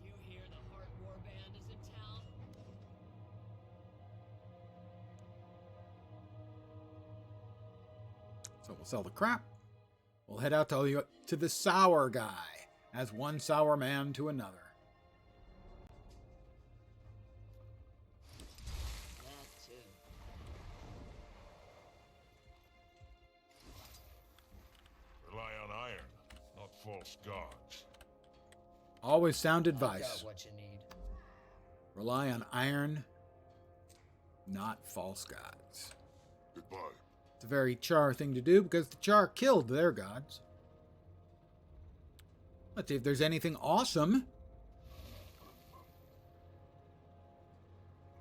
you hear the Heart Warband is in town? So we'll sell the crap. We'll head out to the sour guy, as one sour man to another. That too. Rely on iron, not false gods. Always sound I've advice. got what you need. Rely on iron, not false gods. Goodbye. It's a very Char thing to do because the Char killed their gods. Let's see if there's anything awesome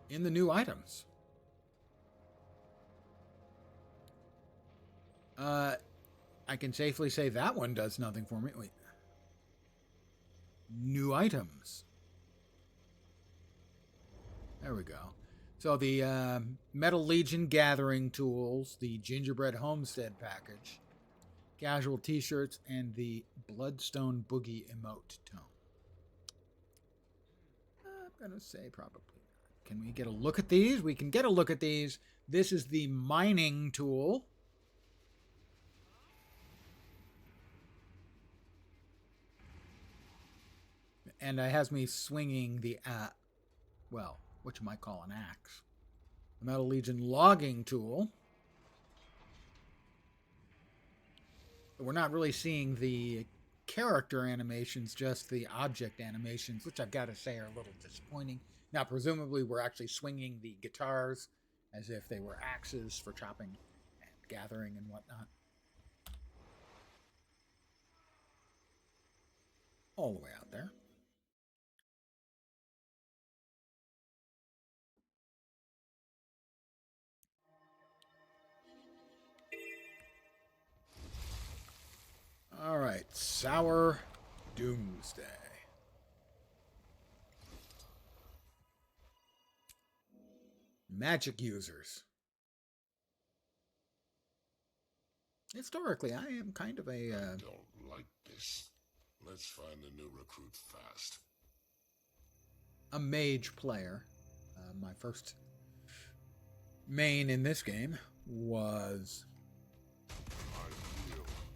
in the new items. I can safely say that one does nothing for me. Wait. New items. There we go. So the Metal Legion Gathering Tools, the Gingerbread Homestead Package, casual t-shirts, and the Bloodstone Boogie emote tone. I'm going to say probably. Can we get a look at these? We can get a look at these. This is the mining tool. And it has me swinging the, well, what you might call an axe. The Metal Legion logging tool. We're not really seeing the character animations, just the object animations, which I've got to say are a little disappointing. Now, presumably, we're actually swinging the guitars as if they were axes for chopping and gathering and whatnot. All the way out there. All right, Sour Doomsday. Magic users. Historically, I am kind of a... Don't like this. Let's find a new recruit fast. a mage player. My first main in this game was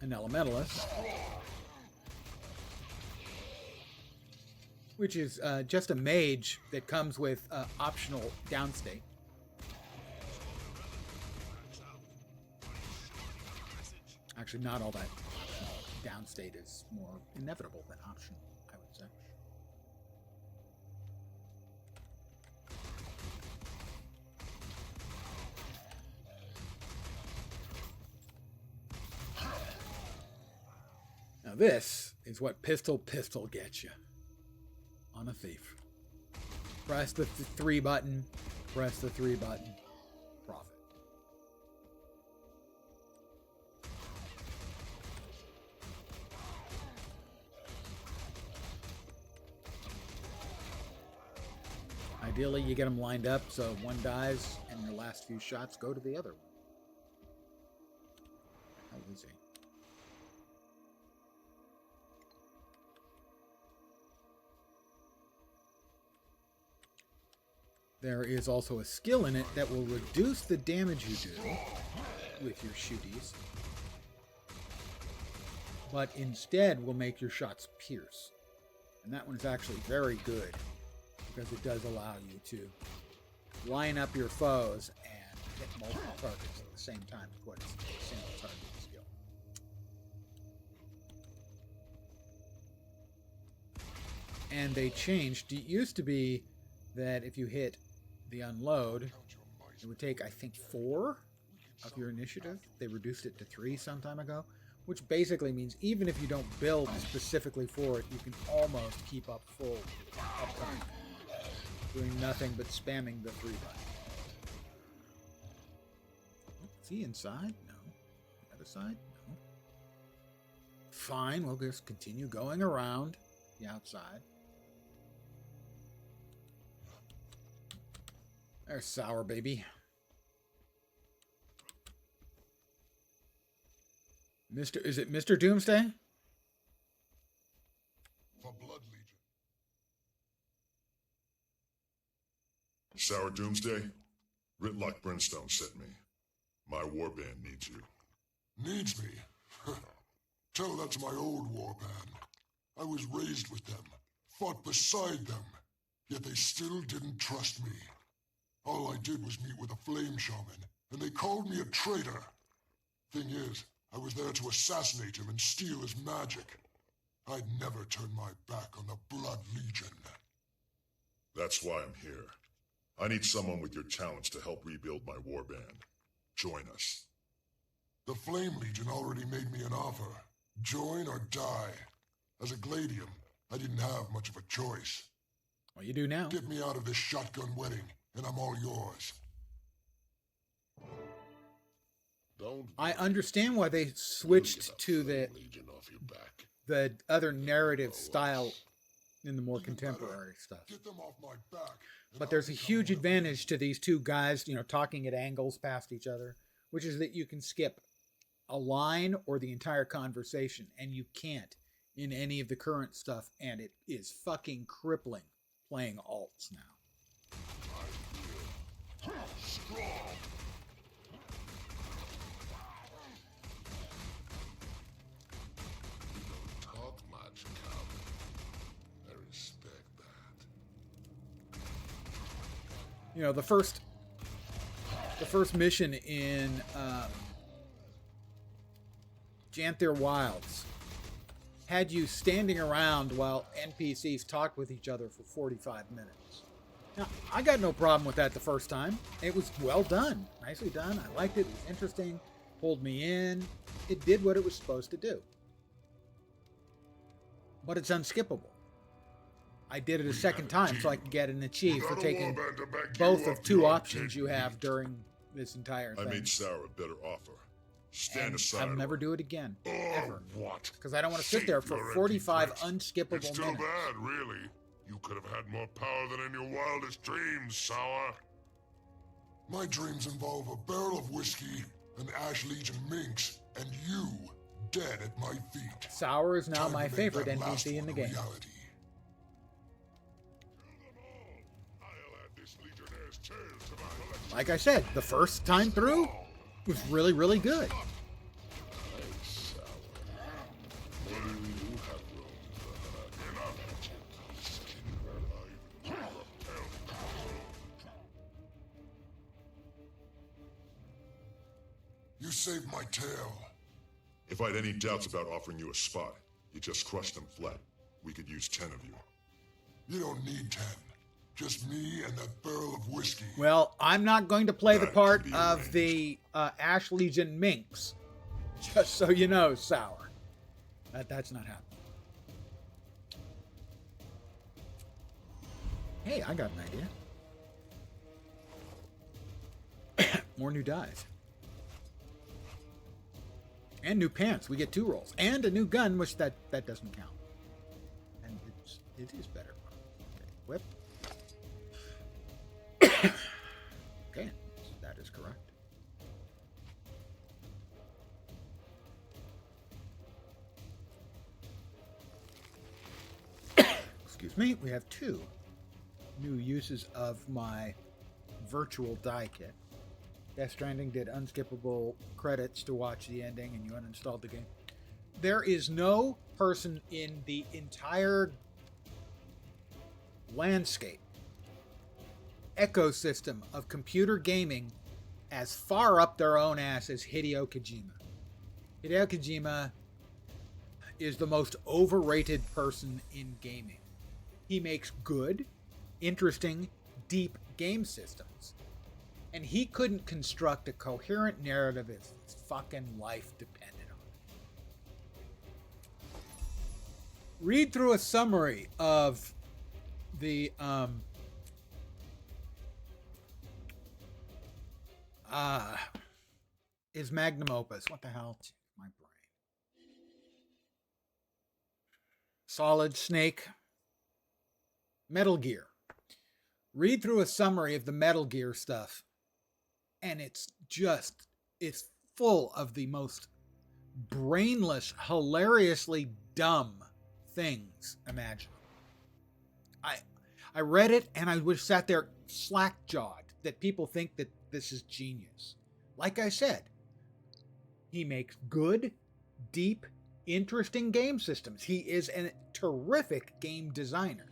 an elementalist, which is just a mage that comes with optional downstate. Actually, not all that downstate is more inevitable than optional, I would say. Now this is what pistol gets you on a thief. Press the 3 button, press the 3 button, profit. Ideally, you get them lined up so one dies and your last few shots go to the other one. How is he? There is also a skill in it that will reduce the damage you do with your shooties, but instead will make your shots pierce. And that one is actually very good because it does allow you to line up your foes and hit multiple targets at the same time with what is a single target skill. And they changed. It used to be that if you hit the unload, it would take, I think, 4 of your initiative. They reduced it to 3 some time ago, which basically means even if you don't build specifically for it, you can almost keep up full uptime, doing nothing but spamming the 3 button. Is he inside? No. The other side? No. Fine, we'll just continue going around the outside. There's Sour Baby. Is it Mr. Doomsday? For Blood Legion. Sour Doomsday? Ritlock Brimstone sent me. My warband needs you. Needs me? Tell that to my old warband. I was raised with them, fought beside them, yet they still didn't trust me. All I did was meet with a flame shaman, and they called me a traitor. Thing is, I was there to assassinate him and steal his magic. I'd never turn my back on the Blood Legion. That's why I'm here. I need someone with your talents to help rebuild my warband. Join us. The Flame Legion already made me an offer. Join or die. As a Gladium, I didn't have much of a choice. Well, you do now. Get me out of this shotgun wedding, and I'm all yours. I understand why they switched to the other narrative style in the more contemporary stuff. Get them off my back. But there's a huge advantage to these two guys, talking at angles past each other, which is that you can skip a line or the entire conversation, and you can't in any of the current stuff, and it is fucking crippling playing alts now. Strong. Talk much, Calvin. I respect that. The first mission in Janther Wilds had you standing around while NPCs talked with each other for 45 minutes. Now, I got no problem with that the first time. It was well done. Nicely done. I liked it. It was interesting. Pulled me in. It did what it was supposed to do. But it's unskippable. I did it a second time so I could get an achieve for taking both of two options you have during this entire thing. I made Sarah a better offer. Stand aside. I'll never do it again. Ever. What? Because I don't want to sit there for 45 unskippable It's too minutes. bad, really. You could have had more power than in your wildest dreams, Sour. My dreams involve a barrel of whiskey, an Ash Legion minx, and you dead at my feet. Sour is now Time my to make favorite that last NPC in the one a game. reality. Kill them all. I'll add this Legionnaire's tales to my collection. Like I said, the first time through was really, really good. You saved my tail. If I had any doubts about offering you a spot, you just crushed them flat. We could use 10 of you. You don't need 10. Just me and that barrel of whiskey. Well, I'm not going to play the That part can be of arranged. the Ash Legion minx. Just so you know, Sour. That's not happening. Hey, I got an idea. More new dies. And new pants. We get 2 rolls. And a new gun, which that doesn't count. And it is better. Okay, whip. Okay, that is correct. Excuse me. We have 2 new uses of my virtual die kit. Death Stranding did unskippable credits to watch the ending, and you uninstalled the game. There is no person in the entire landscape, ecosystem of computer gaming as far up their own ass as Hideo Kojima. Hideo Kojima is the most overrated person in gaming. He makes good, interesting, deep game systems. And he couldn't construct a coherent narrative if his fucking life depended on it. Read through a summary of the his magnum opus. What the hell? My brain. Solid Snake. Metal Gear. Read through a summary of the Metal Gear stuff. And it's full of the most brainless, hilariously dumb things imaginable. I read it and I was sat there slack-jawed that people think that this is genius. Like I said, he makes good, deep, interesting game systems. He is a terrific game designer.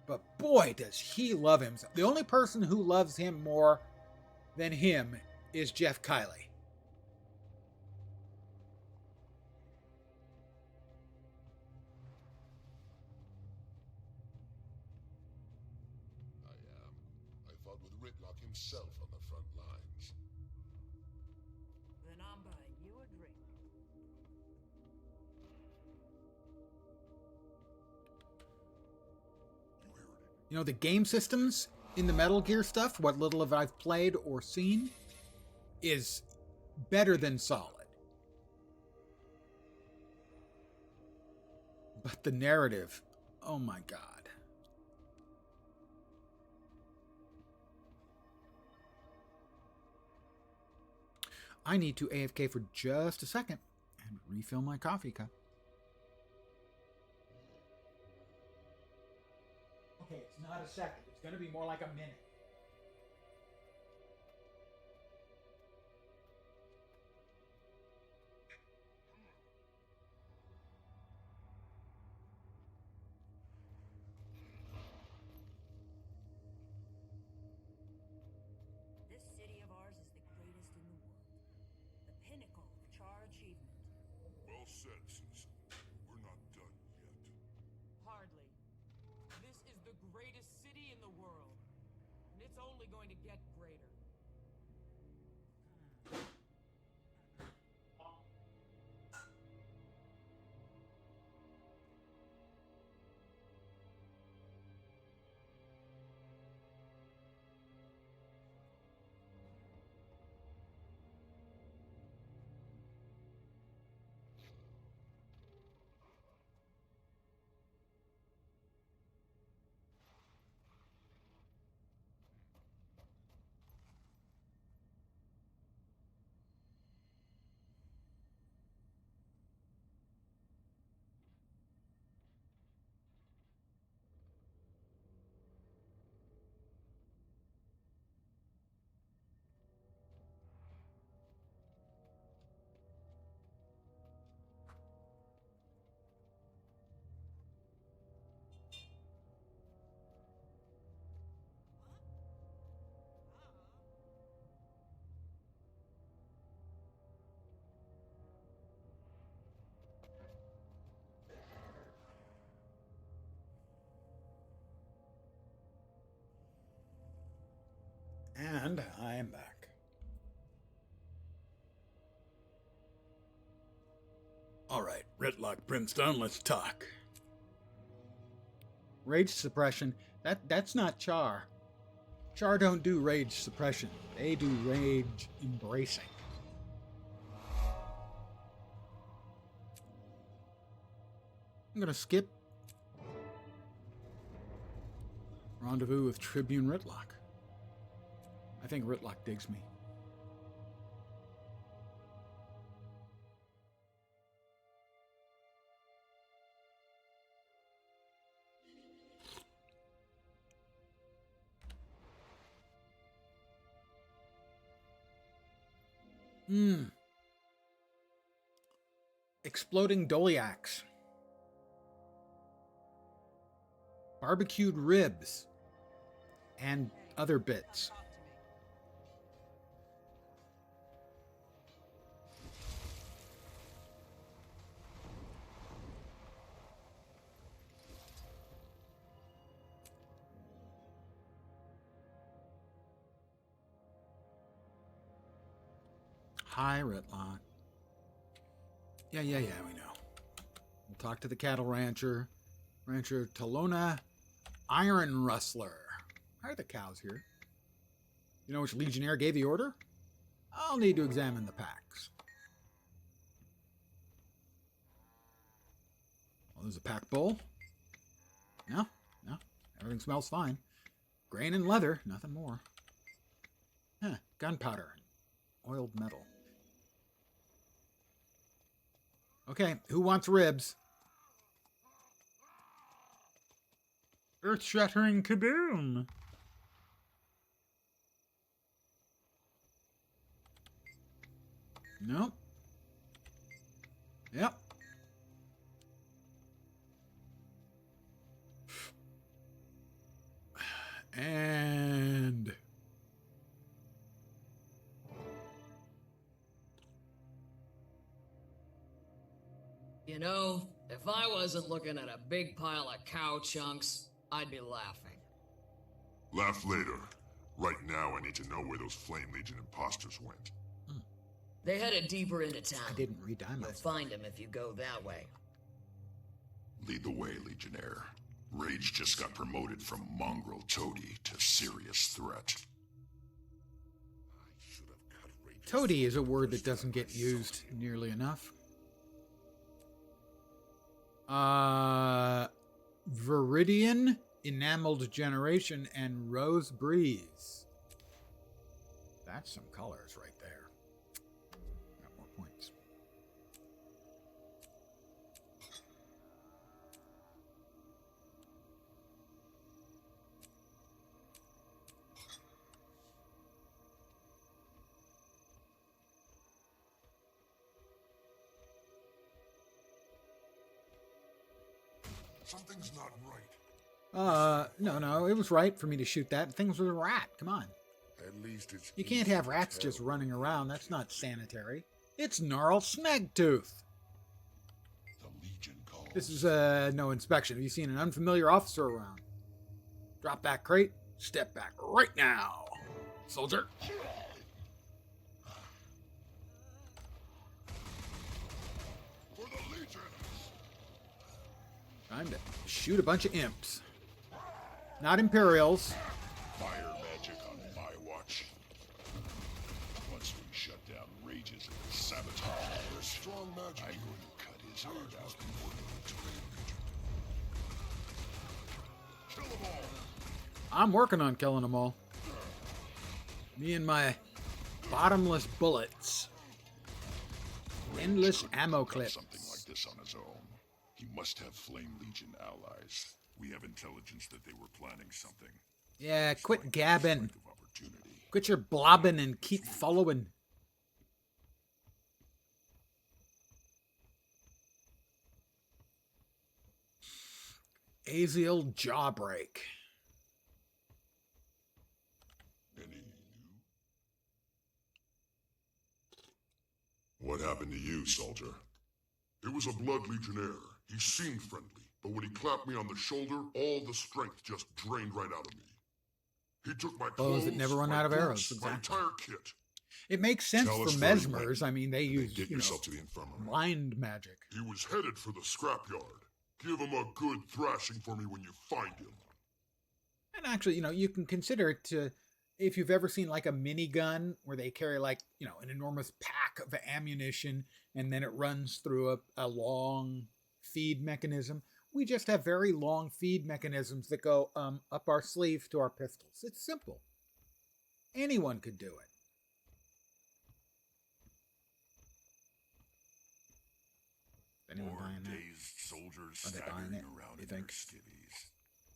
But boy, does he love himself. The only person who loves him more than him is Jeff Kiley. I fought with Ritlock himself on the front lines. Then I'm buying you a drink. You know, the game systems in the Metal Gear stuff, what little of I've played or seen, is better than solid. But the narrative, oh my God. I need to AFK for just a second and refill my coffee cup. Okay, it's not a second. It's going to be more like a minute. This city of ours is the greatest in the world. The pinnacle of Char achievement. Well said, citizen. We're not done yet. Hardly. This is the greatest city in the world. And it's only going to get greater. And I am back. All right, Ritlock Brimstone, let's talk. Rage suppression, that's not Char. Char don't do rage suppression. They do rage embracing. I'm gonna skip Rendezvous with Tribune Ritlock. I think Ritlock digs me. Exploding Doliacs. Barbecued ribs. And other bits. Hi, Ritlock. Yeah, we know. We'll talk to the cattle rancher, Rancher Talona Iron Rustler. How are the cows here? You know which Legionnaire gave the order? I'll need to examine the packs. Well, there's a pack bowl. No, everything smells fine. Grain and leather, nothing more. Gunpowder, oiled metal. Okay, who wants ribs? Earth-shattering kaboom! Nope. Yep. And... You know, if I wasn't looking at a big pile of cow chunks, I'd be laughing. Laugh later. Right now, I need to know where those Flame Legion imposters went. They headed deeper into town. I didn't read You'll diamonds. find them if you go that way. Lead the way, Legionnaire. Rage just got promoted from mongrel toady to serious threat. Toady is a word that doesn't get used nearly enough. Viridian, Enameled Generation, and Rose Breeze. That's some colors right there. Got more points. Something's not right. No, it was right for me to shoot that. Things with a rat. Come on. At least it's... You can't have rats just running around. That's not sanitary. It's Gnarl Snagtooth. The Legion calls. This is, no inspection. Have you seen an unfamiliar officer around? Drop that crate. Step back right now, soldier. For the Legion! Time to shoot a bunch of imps. Not Imperials. Fire magic on my watch. Once we shut down Rage's sabotage, strong magic. I'm going to cut his heart out. Kill them all. I'm working on killing them all. Me and my bottomless bullets. Endless ammo clips. Something like this on his own. He must have Flame Legion allies. We have intelligence that they were planning something. Yeah, quit gabbing. Of opportunity. Quit your blobbing and keep following. Aziel Jawbreak. Any What happened to you, soldier? It was a Blood Legionnaire. He seemed friendly, but when he clapped me on the shoulder, all the strength just drained right out of me. He took my clothes, Bows that never run my out of boots, arrows, my exactly. entire kit. It makes sense Tell us for where he mesmers. went. I mean, they use, Get yourself to the infirmary. mind magic. He was headed for the scrapyard. Give him a good thrashing for me when you find him. And actually, you can consider it to, if you've ever seen like a minigun where they carry like, an enormous pack of ammunition and then it runs through a long feed mechanism. We just have very long feed mechanisms that go up our sleeve to our pistols. It's simple. Anyone could do it. Anyone More buying that? dazed soldiers Are they buying staggering it, around you in their think? skivvies.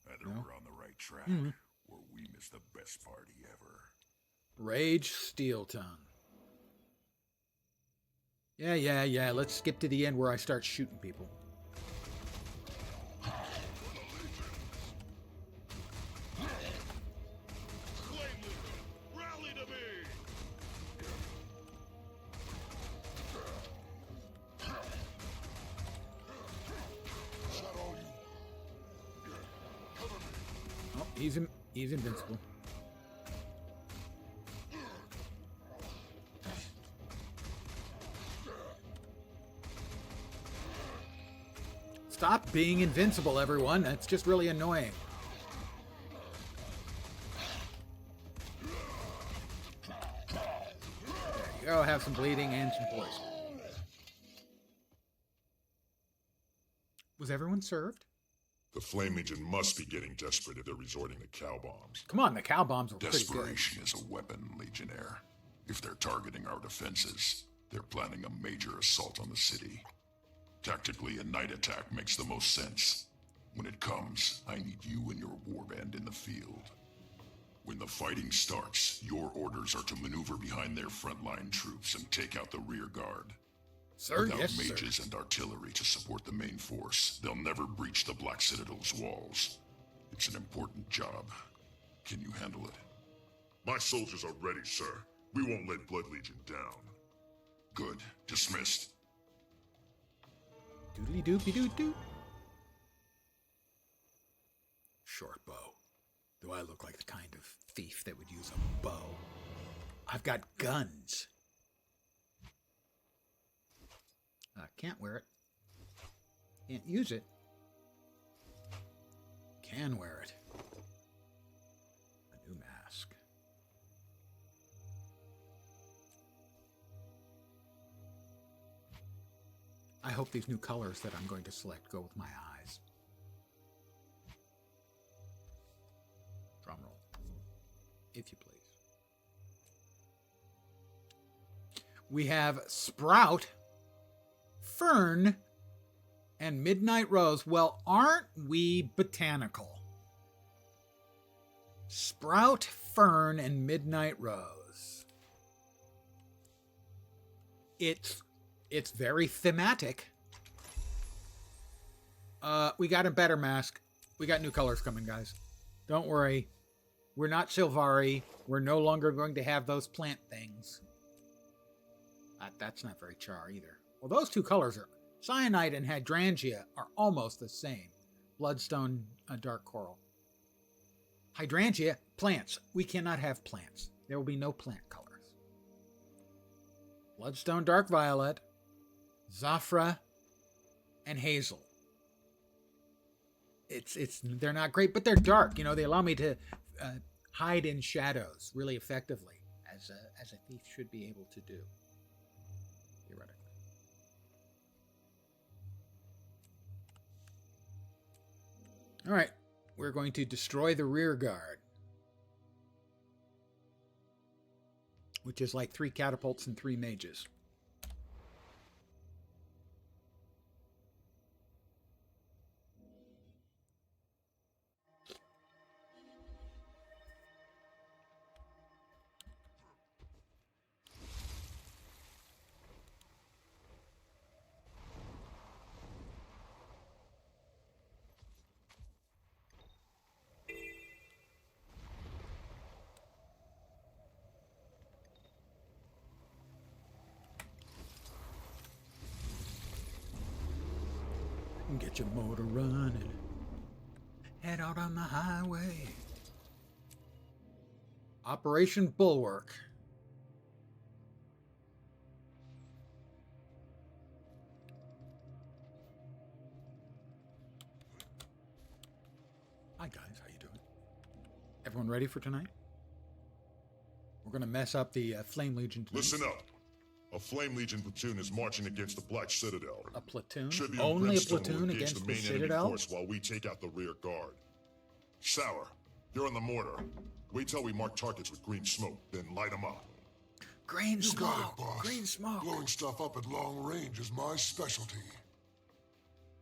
Either No? we're on the right track, Mhm. or we missed the best party ever. Rage Steel Tongue. Yeah. Let's skip to the end where I start shooting people. Rally to me! Is that all you? Cover me. Oh, he's invincible. Stop being invincible, everyone. That's just really annoying. There you go. Have some bleeding and some poison. Was everyone served? The Flame Legion must be getting desperate if they're resorting to cow bombs. Come on, the cow bombs were pretty good. Desperation is a weapon, Legionnaire. If they're targeting our defenses, they're planning a major assault on the city. Tactically, a night attack makes the most sense. When it comes, I need you and your warband in the field. When the fighting starts, your orders are to maneuver behind their frontline troops and take out the rear guard. Sir, Without yes, sir. mages and artillery to support the main force, they'll never breach the Black Citadel's walls. It's an important job. Can you handle it? My soldiers are ready, sir. We won't let Blood Legion down. Good. Dismissed. Doodly doopy doo doo. Short bow. Do I look like the kind of thief that would use a bow? I've got guns. Can't wear it. Can't use it. Can wear it. A new mask. I hope these new colors that I'm going to select go with my eyes. Drum roll, if you please. We have Sprout, Fern, and Midnight Rose. Well, aren't we botanical? Sprout, Fern, and Midnight Rose. It's very thematic. We got a better mask. We got new colors coming, guys. Don't worry. We're not Sylvari. We're no longer going to have those plant things. That's not very char either. Well, those two colors are... Cyanide and Hydrangea are almost the same. Bloodstone, dark coral. Hydrangea, plants. We cannot have plants. There will be no plant colors. Bloodstone, dark violet. Zafra, and Hazel. They're not great, but they're dark. You know, they allow me to hide in shadows really effectively, as a thief should be able to do, theoretically. All right, we're going to destroy the rear guard, which is like 3 catapults and 3 mages. Get your motor running. Head out on the highway. Operation Bulwark. Hi guys, how you doing? Everyone ready for tonight? We're gonna mess up the Flame Legion tonight. Listen up. A Flame Legion platoon is marching against the Black Citadel. A platoon? Tribune Only a Brimstone will platoon engage against the main enemy Citadel? force while we take out the rear guard. Sour, you're on the mortar. Wait till we mark targets with green smoke, then light them up. Green You smoke. got it, boss. Green smoke. Blowing stuff up at long range is my specialty.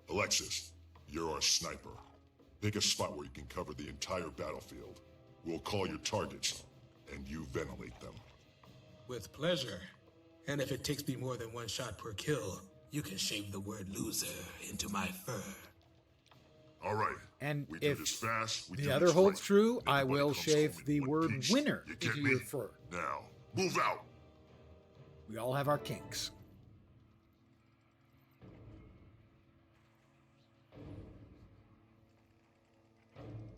Alexis, you're our sniper. Pick a spot where you can cover the entire battlefield. We'll call your targets, and you ventilate them. With pleasure. And if it takes me more than 1 shot per kill, you can shave the word loser into my fur. All right. And we do if this fast. We the do other this holds right. true, I Everybody will comes shave home in the one word piece. winner You get into me? your fur. Now, move out. We all have our kinks.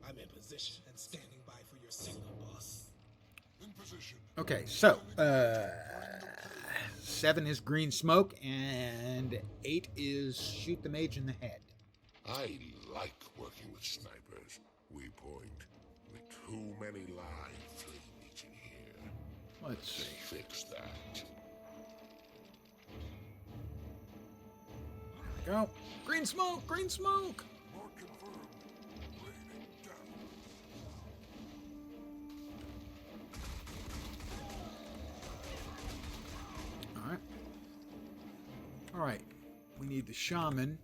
I'm in position and standing by for your signal, boss. In position. Okay, so 7 is green smoke, and 8 is shoot the mage in the head. I like working with snipers. We point. With too many live Flame Legion here. Let's see. Fix that. There we go. Green smoke! Green smoke! Mark confirmed. Raining down. All right. need the shaman.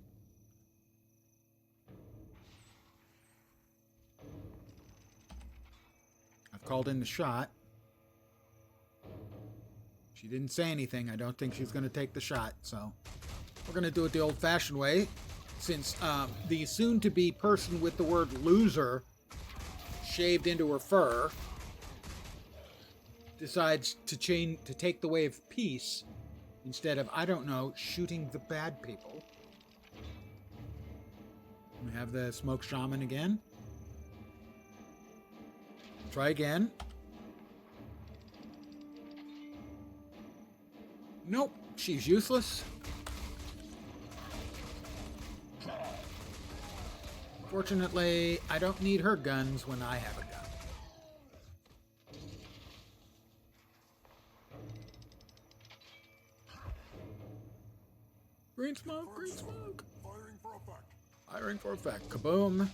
I've called in the shot. She didn't say anything. I don't think she's going to take the shot, so we're going to do it the old-fashioned way. Since the soon-to-be person with the word loser shaved into her fur decides to take the way of peace instead of, I don't know, shooting the bad people. We have the smoke shaman again. Try again. Nope, she's useless. Fortunately, I don't need her guns when I have a gun. Green smoke, green smoke. Firing for effect. Firing for effect. Kaboom.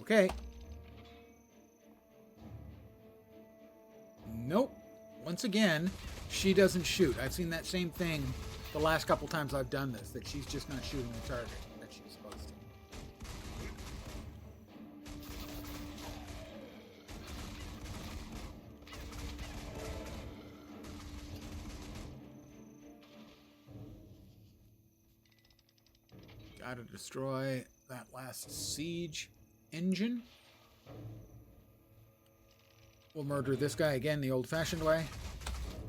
Okay. Nope. Once again, she doesn't shoot. I've seen that same thing the last couple times I've done this, that she's just not shooting the target that she's supposed to. Gotta destroy that last siege engine. We'll murder this guy again the old-fashioned way,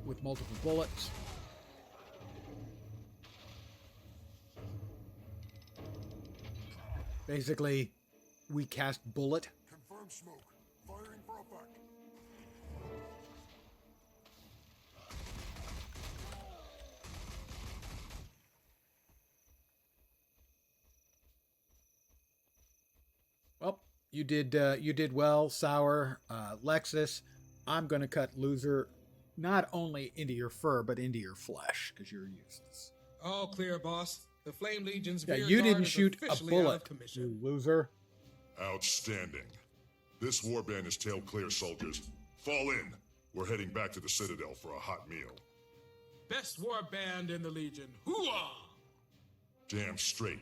with multiple bullets. Basically, we cast bullet. Confirm smoke. Firing for effect. Well, you did well, Sour. Lexus, I'm gonna cut loser not only into your fur but into your flesh because you're useless. All clear, boss. The Flame Legion's Yeah, rear you guard didn't is shoot a officially out bullet, of commission. you loser. Outstanding. This warband is tail clear, soldiers. Fall in. We're heading back to the Citadel for a hot meal. Best war band in the Legion. Hooah! Damn straight.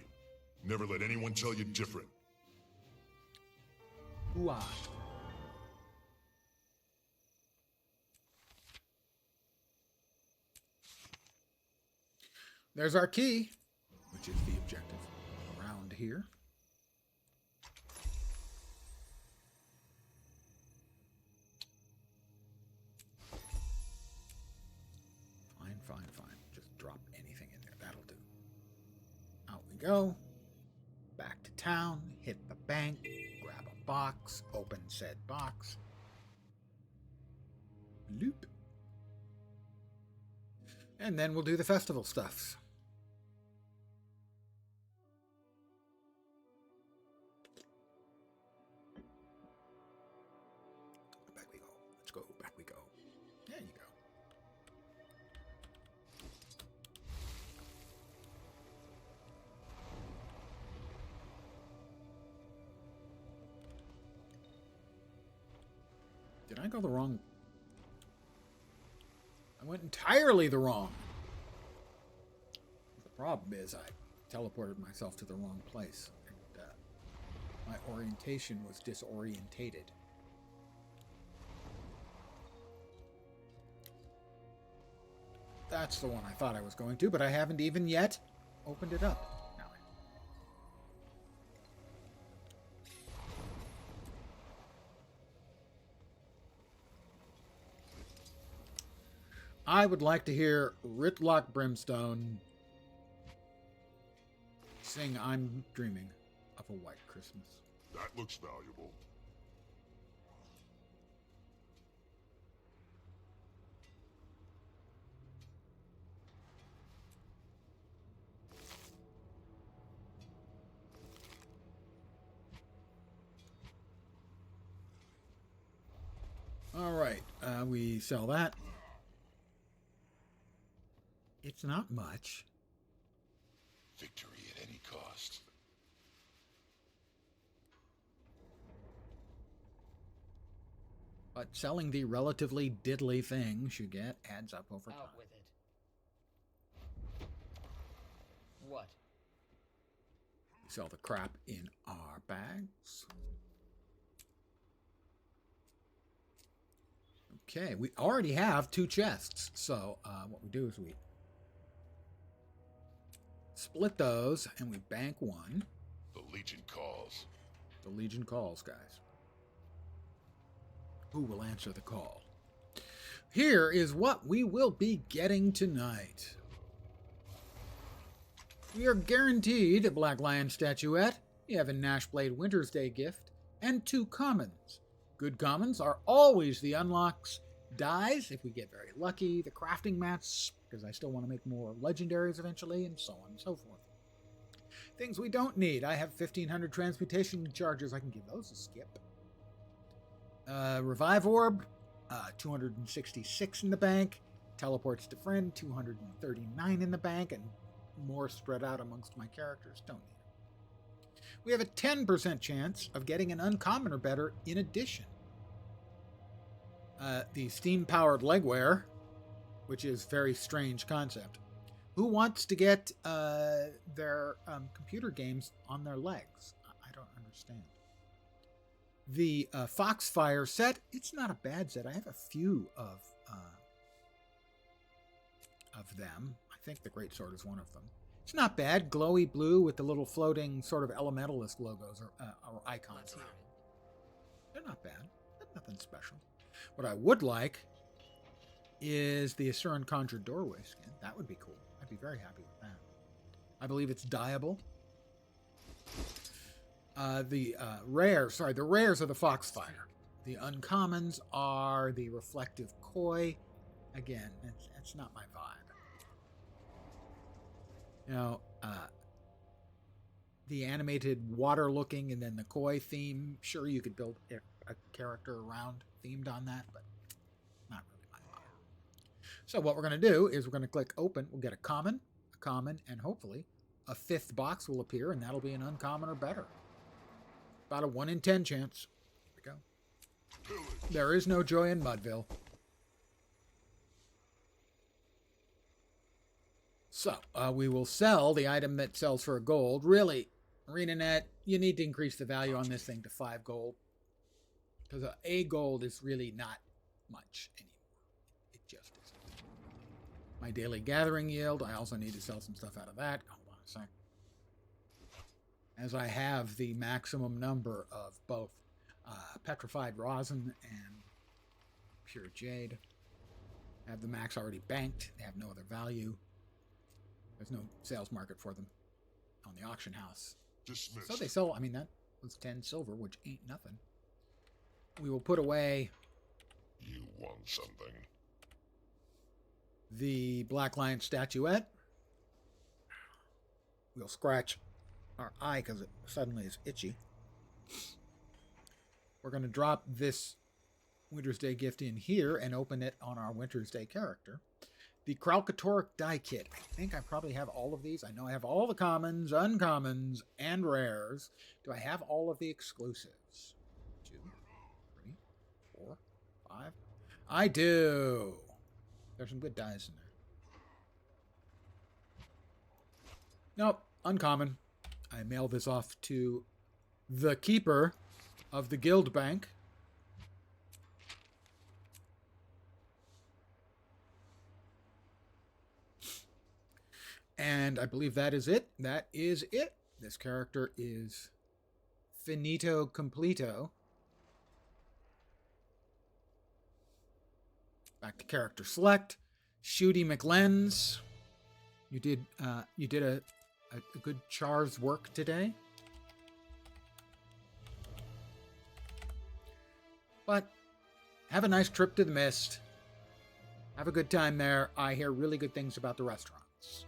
Never let anyone tell you different. Hooah. There's our key, which is the objective around here. Fine. Just drop anything in there. That'll do. Out we go. Back to town. Hit the bank. Grab a box. Open said box. Loop. And then we'll do the festival stuffs. Back we go. Let's go. Back we go. There you go. Did I go the wrong? I went entirely the wrong. The problem is I teleported myself to the wrong place. And my orientation was disorientated. That's the one I thought I was going to, but I haven't even yet opened it up. Now I would like to hear Ritlock Brimstone sing I'm Dreaming of a White Christmas. That looks valuable. All right, we sell that. It's not much. Victory at any cost. But selling the relatively diddly things you get adds up over time. Out with it. What? Sell the crap in our bags. Okay, we already have 2 chests. So what we do is we split those and we bank 1. The Legion calls. The Legion calls, guys. Who will answer the call? Here is what we will be getting tonight. We are guaranteed a Black Lion statuette, you have a Nashblade Winter's Day gift, and 2 commons. Good commons are always the unlocks, dies if we get very lucky, the crafting mats, because I still want to make more legendaries eventually, and so on and so forth. Things we don't need. I have 1,500 transmutation charges. I can give those a skip. Revive Orb, 266 in the bank. Teleports to friend, 239 in the bank, and more spread out amongst my characters. Don't need it. We have a 10% chance of getting an uncommon or better in addition. The steam-powered legwear, which is a very strange concept. Who wants to get their computer games on their legs? I don't understand. The Foxfire set, it's not a bad set. I have a few of them. I think the Greatsword is one of them. It's not bad. Glowy blue with the little floating sort of elementalist logos or icons here. They're not bad. They're nothing special. What I would like is the Asuran Conjured Doorway skin. That would be cool. I'd be very happy with that. I believe it's dyeable. The rares are the Foxfire. The uncommons are the Reflective Koi. Again, that's not my vibe. You know, the animated water looking and then the Koi theme. Sure, you could build a character around themed on that, but not really my vibe. So what we're going to do is we're going to click open. We'll get a common, and hopefully a 5th box will appear, and that'll be an uncommon or better. About a 1 in 10 chance. There we go. There is no joy in Mudville. So, we will sell the item that sells for a gold. Really, ArenaNet, you need to increase the value on this thing to 5 gold. Because a gold is really not much anymore. It just isn't. My daily gathering yield, I also need to sell some stuff out of that. Hold on a sec. As I have the maximum number of both petrified rosin and pure jade. I have the max already banked. They have no other value. There's no sales market for them on the auction house. Dismissed. So they sell, I mean, that was 10 silver, which ain't nothing. We will put away You want something. the Black Lion statuette. We'll scratch our eye because it suddenly is itchy. We're going to drop this Winter's Day gift in here and open it on our Winter's Day character. The Kralkatoric die kit. I think I probably have all of these. I know I have all the commons, uncommons, and rares. Do I have all of the exclusives? 2, 3, 4, 5. I do. There's some good dies in there. Nope, uncommon. I mail this off to the keeper of the guild bank. And I believe that is it. That is it. This character is finito completo. Back to character select. Shooty McLens. You did a good char's work today. But have a nice trip to the Mist. Have a good time there. I hear really good things about the restaurants.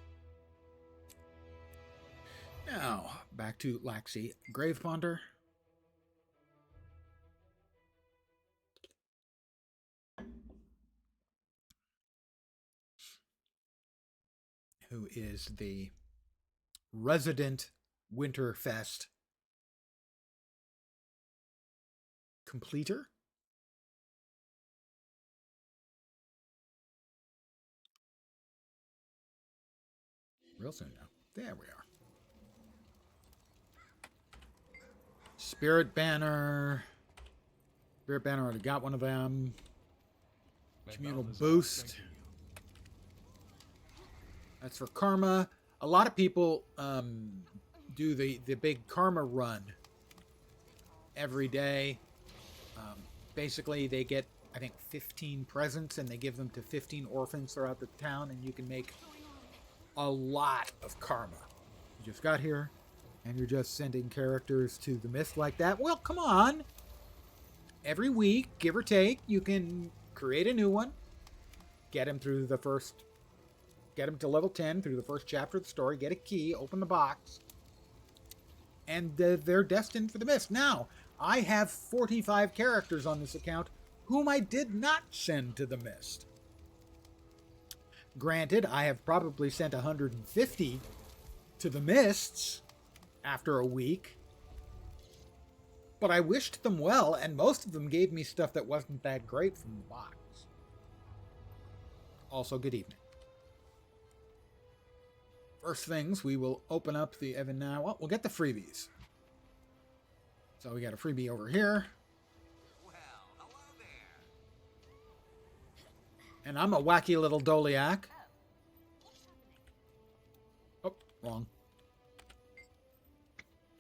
Now, back to Laxi Graveponder. Who is the resident Winterfest completer? Real soon now. There we are. Spirit Banner. Spirit Banner, already got one of them. Communal Boost. That's for Karma. A lot of people do the big Karma run every day. Basically, they get, I think, 15 presents, and they give them to 15 orphans throughout the town, and you can make a lot of Karma. You just got here, and you're just sending characters to the mist like that. Well, come on! Every week, give or take, you can create a new one, get them through the first... Get them to level 10 through the first chapter of the story, get a key, open the box, and they're destined for the mist. Now, I have 45 characters on this account whom I did not send to the mist. Granted, I have probably sent 150 to the mists after a week, but I wished them well, and most of them gave me stuff that wasn't that great from the box. Also, good evening. First things, we will open up the Evan now. Well, we'll get the freebies. So we got a freebie over here. Well, hello there. And I'm a wacky little Doliac. Oh, wrong.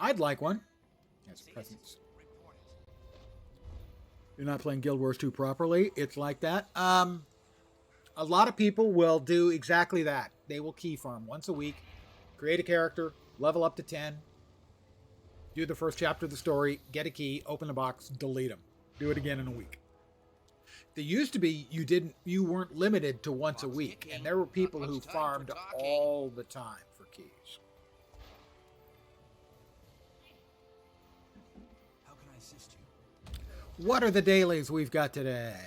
I'd like one. As presents. You're not playing Guild Wars 2 properly. It's like that. A lot of people will do exactly that. They will key farm once a week, create a character, level up to 10, do the first chapter of the story, get a key, open the box, delete them. Do it again in a week. There used to be you weren't limited to once a week, and there were people who farmed all the time for keys. How can I assist you? What are the dailies we've got today?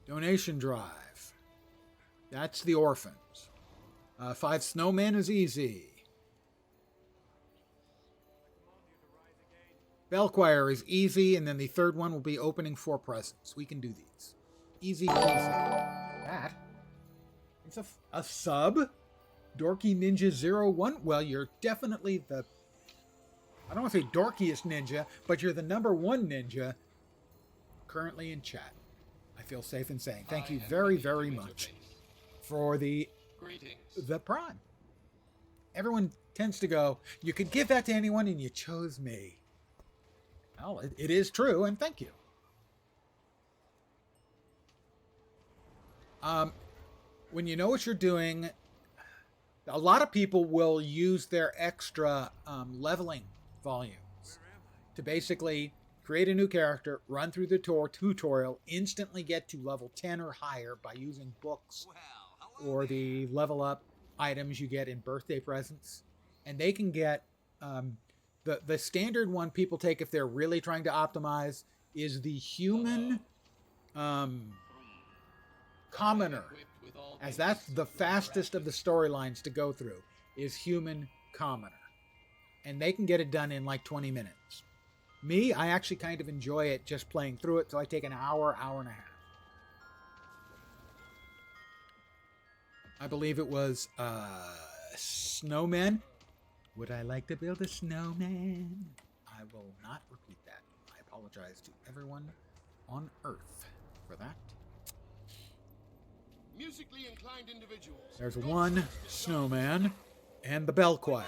Donation drive. That's the orphans. 5 snowmen is easy. Bell Choir is easy, and then the third one will be opening 4 presents. We can do these. Easy peasy. That. It's a sub. Dorky Ninja 01. Well, you're definitely the... I don't want to say dorkiest ninja, but you're the #1 ninja currently in chat. I feel safe in saying thank you very, very much for the Prime. Everyone tends to go, you could give that to anyone, and you chose me. Well, it is true, and thank you. When you know what you're doing, a lot of people will use their extra leveling volumes to basically create a new character, run through the tutorial, instantly get to level 10 or higher by using books or the level up items you get in birthday presents. And they can get the standard one people take if they're really trying to optimize is the human commoner, as that's the fastest of the storylines to go through, is human commoner. And they can get it done in like 20 minutes. Me, I actually kind of enjoy it just playing through it, so I take an hour, hour and a half. I believe it was snowmen. Would I like to build a snowman? I will not repeat that. I apologize to everyone on Earth for that. Musically inclined individuals. There's one snowman and the Bell Choir.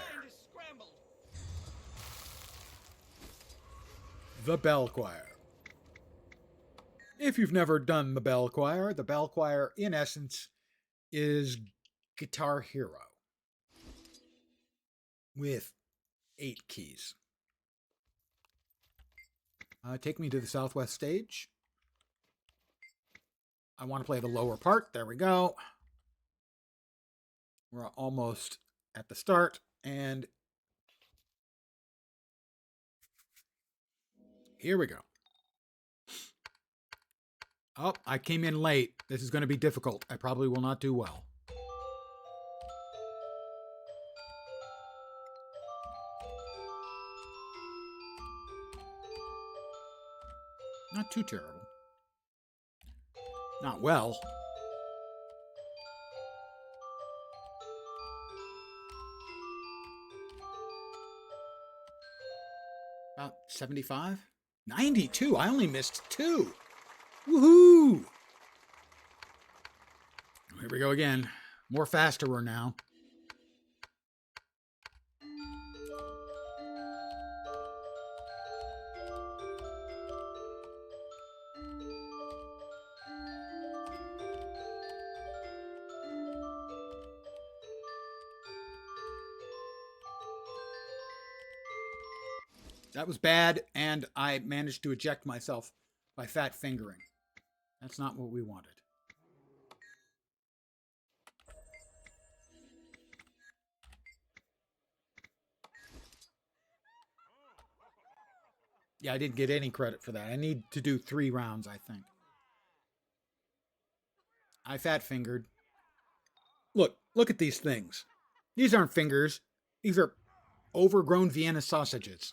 The Bell Choir. If you've never done the Bell Choir, in essence, is Guitar Hero with 8 keys. Take me to the southwest stage. I want to play the lower part. There we go. We're almost at the start, and here we go. Oh, I came in late. This is going to be difficult. I probably will not do well. Not too terrible. Not well. About 75? 92? I only missed 2. Woohoo! Here we go again. More faster we're now. That was bad, and I managed to eject myself by fat fingering. That's not what we wanted. Yeah, I didn't get any credit for that. I need to do 3 rounds, I think. I fat fingered. Look at these things. These aren't fingers. These are overgrown Vienna sausages.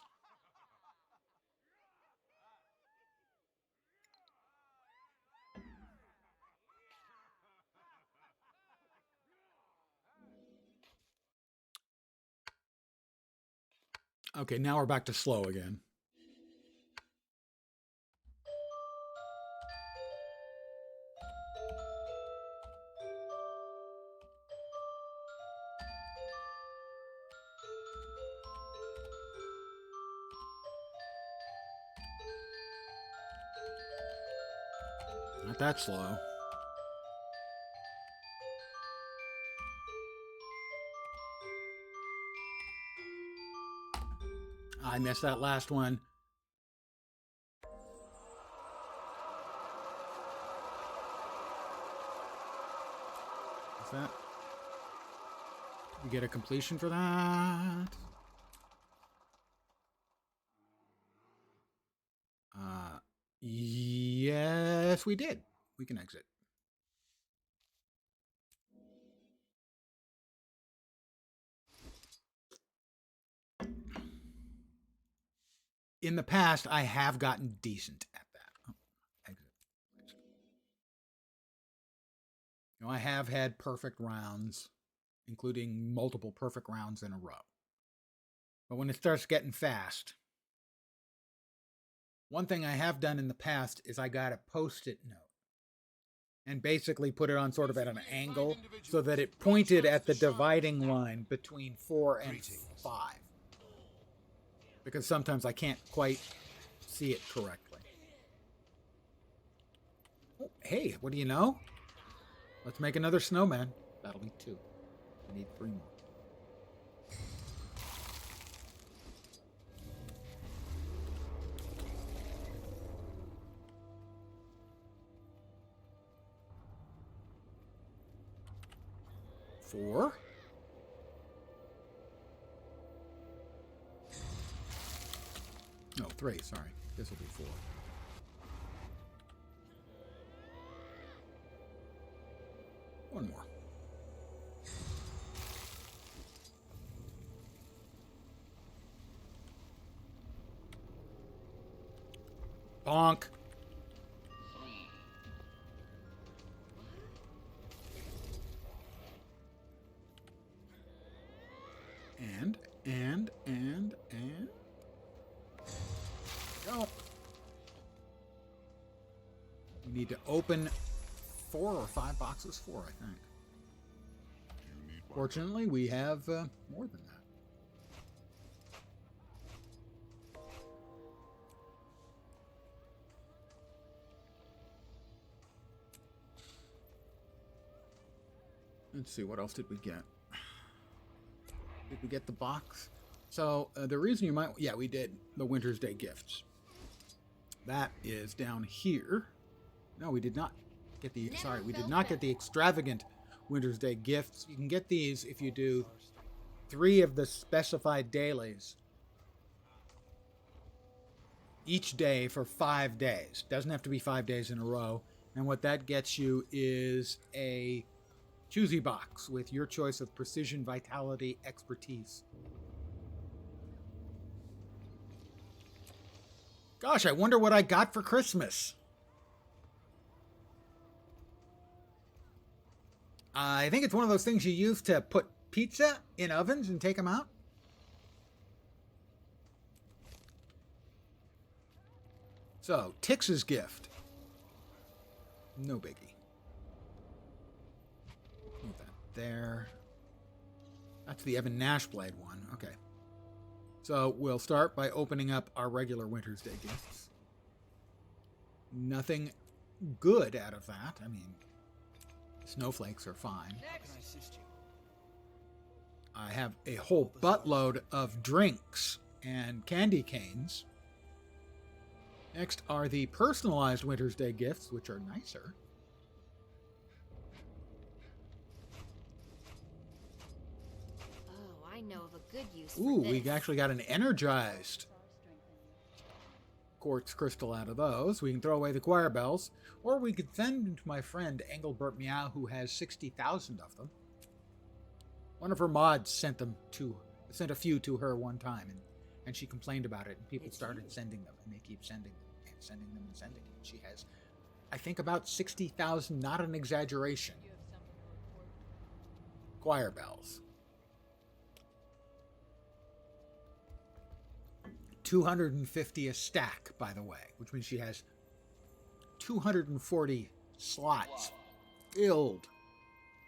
Okay, now we're back to slow again. Not that slow. I missed that last one. What's that? We get a completion for that. Yes, we did. We can exit. In the past, I have gotten decent at that. Oh, exit. You know, I have had perfect rounds, including multiple perfect rounds in a row. But when it starts getting fast, one thing I have done in the past is I got a post-it note and basically put it on sort of at an angle so that it pointed at the dividing line between 4 and 5. Because sometimes I can't quite see it correctly. Oh, hey, what do you know? Let's make another snowman. That'll be 2. I need 3 more. Four. No, 3, sorry. This will be 4. One more. Bonk. And. Go. We need to open 4 or 5 boxes. 4, I think. Fortunately, we have more than that. Let's see, what else did we get? Did we get the box? So, the reason you might... Yeah, we did the Winter's Day gifts. That is down here. No, we did not get the... Sorry, we did not get the extravagant Winter's Day gifts. You can get these if you do 3 of the specified dailies each day for 5 days. Doesn't have to be 5 days in a row. And what that gets you is a choosy box with your choice of precision, vitality, expertise. Gosh, I wonder what I got for Christmas. I think it's one of those things you use to put pizza in ovens and take them out. So, Tix's gift. No biggie. Move that there. That's the Evan Nashblade one. Okay. So, we'll start by opening up our regular Winter's Day gifts. Nothing good out of that. I mean, snowflakes are fine. How can I assist you? I have a whole buttload of drinks and candy canes. Next are the personalized Winter's Day gifts, which are nicer. Oh, I know of a good use Ooh, for we this. actually got an energized quartz crystal out of those. We can throw away the choir bells, or we could send them to my friend Engelbert Meow, who has 60,000 of them. One of her mods sent a few to her one time, and she complained about it, and people started sending them, and they keep sending them and sending them and sending them. She has, I think, about 60,000, not an exaggeration, choir bells. 250 a stack, by the way, which means she has 240 slots filled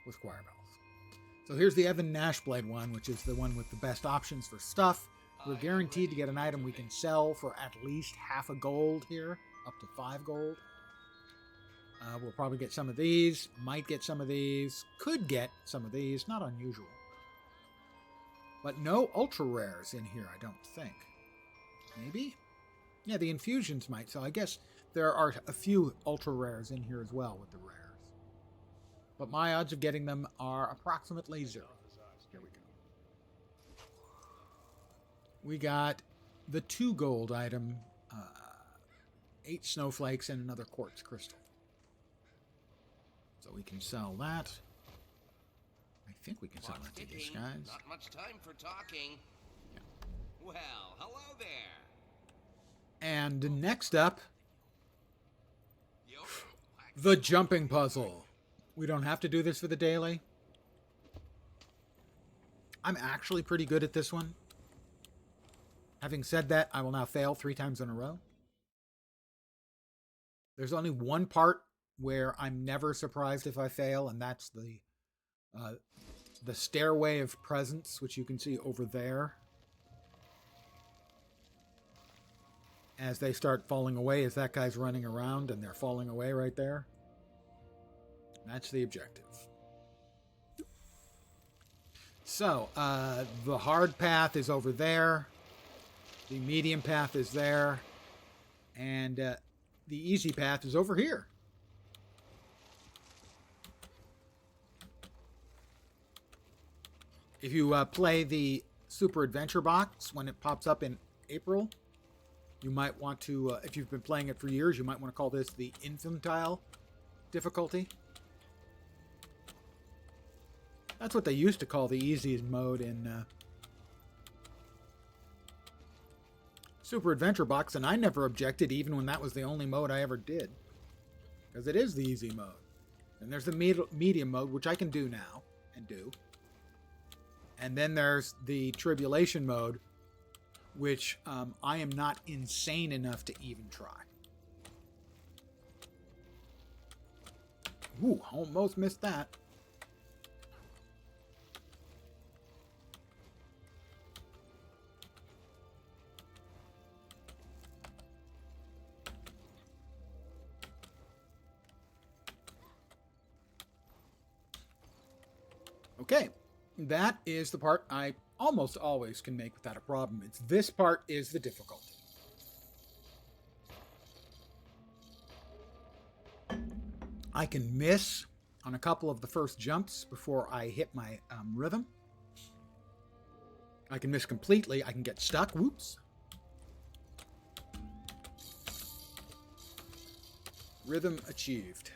with choir bells. So here's the Evan Nashblade one, which is the one with the best options for stuff. We're guaranteed to get an item we can sell for at least half a gold here, up to 5 gold. We'll probably get some of these, might get some of these, could get some of these, not unusual. But no ultra rares in here, I don't think. Maybe? Yeah, the infusions might, so I guess there are a few ultra rares in here as well with the rares. But my odds of getting them are approximately 0. Here we go. We got the 2 gold item, 8 snowflakes, and another quartz crystal. So we can sell that. I think we can sell that to these guys. Not much time for talking. Yeah. Well, hello there. And next up, the jumping puzzle. We don't have to do this for the daily. I'm actually pretty good at this one. Having said that, I will now fail 3 times in a row. There's only one part where I'm never surprised if I fail, and that's the Stairway of Presence, which you can see over there. As they start falling away, as that guy's running around and they're falling away right there. That's the objective. So, the hard path is over there. The medium path is there. And the easy path is over here. If you play the Super Adventure Box when it pops up in April, you might want to, if you've been playing it for years, you might want to call this the infantile difficulty. That's what they used to call the easiest mode in Super Adventure Box, and I never objected even when that was the only mode I ever did. Because it is the easy mode. And there's the medium mode, which I can do now, and do. And then there's the tribulation mode, which I am not insane enough to even try. Ooh, almost missed that. Okay, that is the part I almost always can make without a problem. It's this part is the difficulty. I can miss on a couple of the first jumps before I hit my rhythm. I can miss completely. I can get stuck. Whoops. Rhythm achieved.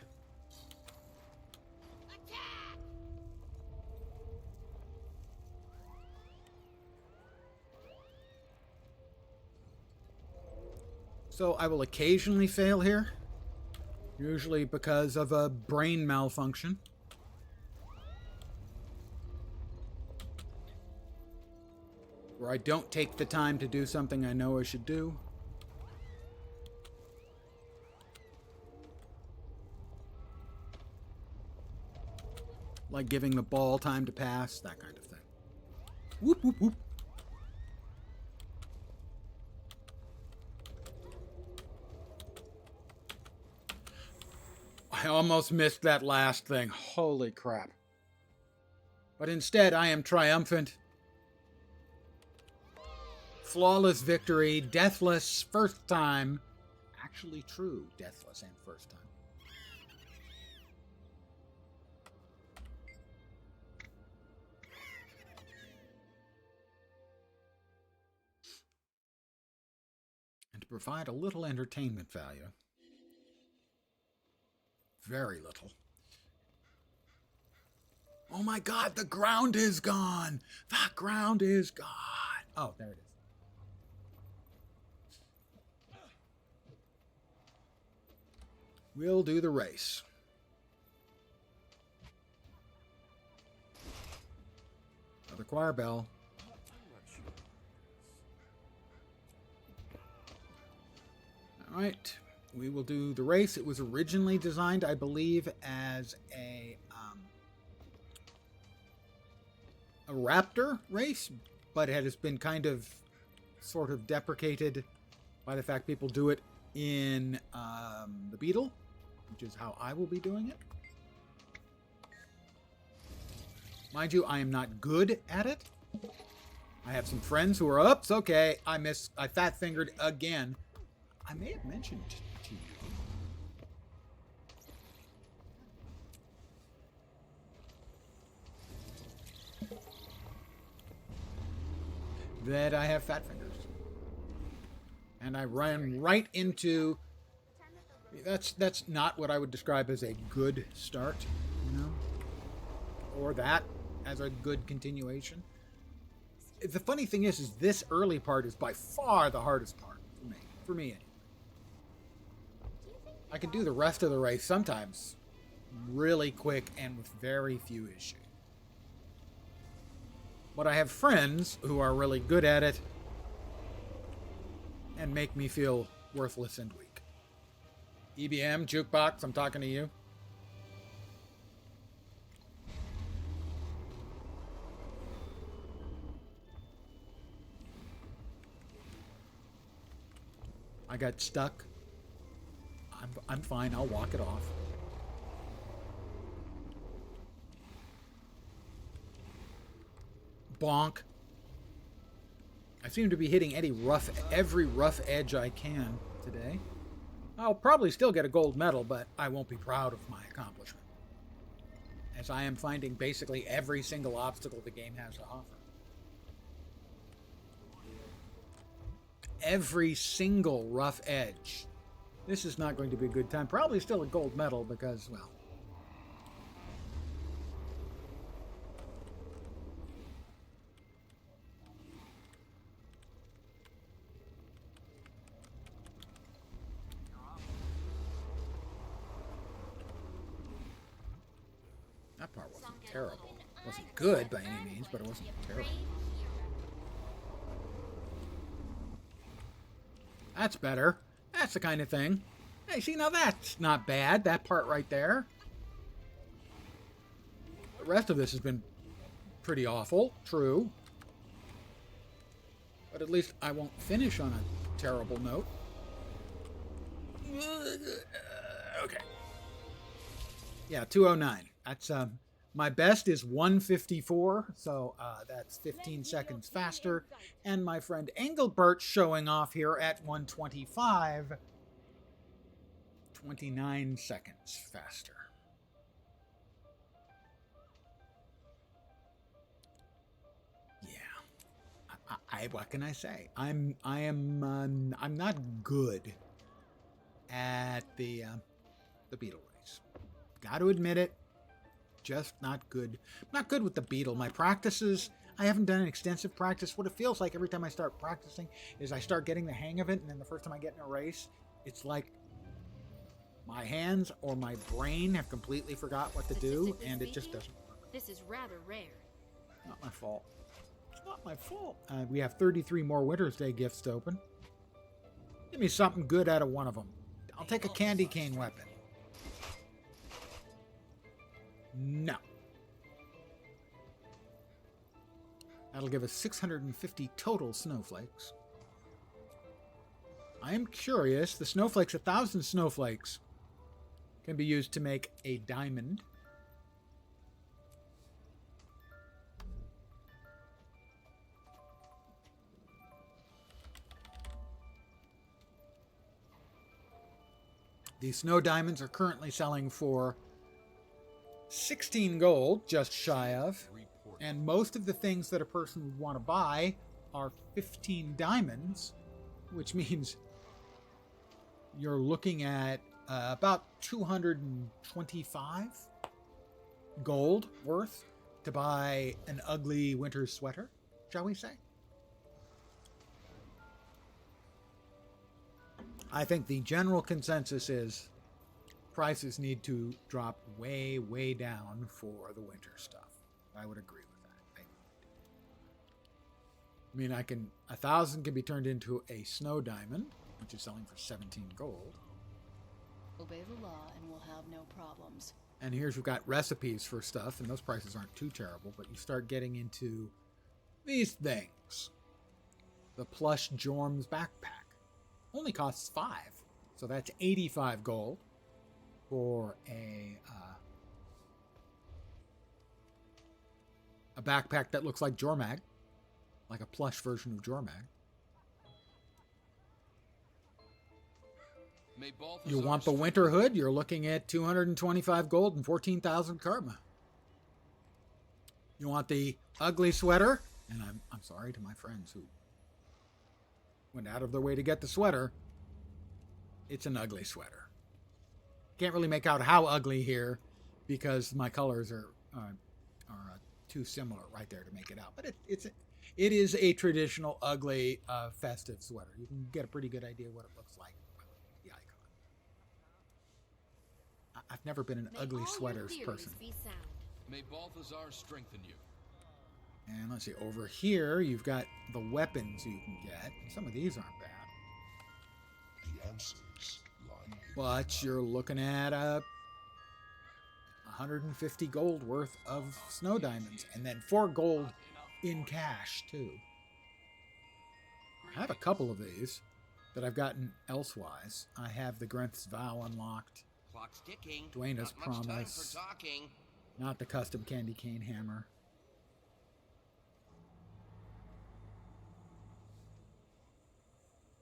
So I will occasionally fail here, usually because of a brain malfunction. Where I don't take the time to do something I know I should do. like giving the ball time to pass, that kind of thing. Whoop, whoop, whoop. I almost missed that last thing. Holy crap. But instead, I am triumphant. Flawless victory, deathless, first time. Actually true, deathless and first time. And to provide a little entertainment value, very little. Oh my God, the ground is gone! The ground is gone! Oh, there it is. We'll do the race. Another choir bell. All right, we will do the race. It was originally designed, I believe, as a raptor race, but it has been kind of sort of deprecated by the fact people do it in the Beetle, which is how I will be doing it. Mind you, I am not good at it. I have some friends who are, oops, okay, I fat-fingered again. I may have mentioned to you that I have fat fingers. And I ran right into... That's not what I would describe as a good start, you know? Or that as a good continuation. The funny thing is this early part is by far the hardest part for me. For me, anyway. I can do the rest of the race sometimes really quick and with very few issues. But I have friends who are really good at it and make me feel worthless and weak. EBM, Jukebox, I'm talking to you. I got stuck. I'm fine, I'll walk it off. Bonk. I seem to be hitting every rough edge I can today. I'll probably still get a gold medal, but I won't be proud of my accomplishment, as I am finding basically every single obstacle the game has to offer. Every single rough edge. This is not going to be a good time. Probably still a gold medal because, well... That part wasn't terrible. It wasn't good by any means, but it wasn't terrible. That's better. That's the kind of thing. Hey, see, now that's not bad. That part right there. The rest of this has been pretty awful. True. But at least I won't finish on a terrible note. Okay. Yeah, 209. That's, my best is 154, so that's 15 seconds faster. And my friend Engelbert showing off here at 125, 29 seconds faster. Yeah. What can I say? I'm not good at the Beetle race. Got to admit it. Just not good. I'm not good with the Beetle. My practices, I haven't done an extensive practice. What it feels like every time I start practicing is I start getting the hang of it, and then the first time I get in a race, it's like my hands or my brain have completely forgot what to do, and it just doesn't work. This is rather rare. Not my fault. It's not my fault. We have 33 more Winter's Day gifts to open. Give me something good out of one of them. I'll take a candy cane weapon. No. That'll give us 650 total snowflakes. I am curious, the snowflakes, 1,000 snowflakes, can be used to make a diamond. These snow diamonds are currently selling for 16 gold, just shy of. And most of the things that a person would want to buy are 15 diamonds, which means you're looking at about 225 gold worth to buy an ugly winter sweater, shall we say? I think the general consensus is prices need to drop way, way down for the winter stuff. I would agree with that. I mean, 1,000 can be turned into a snow diamond, which is selling for 17 gold. Obey the law and we'll have no problems. And here's we've got recipes for stuff, and those prices aren't too terrible, but you start getting into these things. The plush Jorm's backpack only costs 5, so that's 85 gold for a backpack that looks like Jormag, like a plush version of Jormag. You want the winter hood? You're looking at 225 gold and 14,000 karma. You want the ugly sweater? And I'm sorry to my friends who went out of their way to get the sweater. It's an ugly sweater. Can't really make out how ugly here because my colors are too similar right there to make it out. But it is a traditional ugly festive sweater. You can get a pretty good idea what it looks like. The icon. I've never been an ugly sweaters person. May Balthazar strengthen you. And let's see, over here you've got the weapons you can get. Some of these aren't bad. The answers lie here. But you're looking at 150 gold worth of snow diamonds, and then 4 gold in cash too. I have a couple of these that I've gotten elsewise. I have the Grenth's Vow unlocked. Clock's ticking. Dwayna's Not much time Promise. for talking. Not the custom candy cane hammer.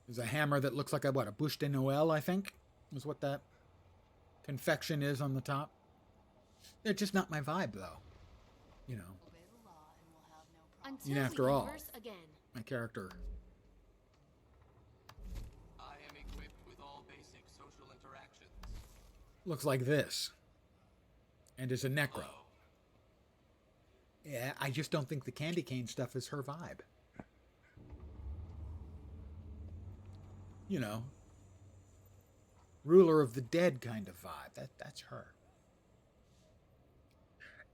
There's a hammer that looks like a bouche de Noël, I think, is what that confection is on the top. They're just not my vibe, though. You know. Until After all, again. my character. I am equipped with all basic social interactions. Looks like this. And is a necro. Yeah, I just don't think the candy cane stuff is her vibe. You know, ruler of the dead kind of vibe. That's her.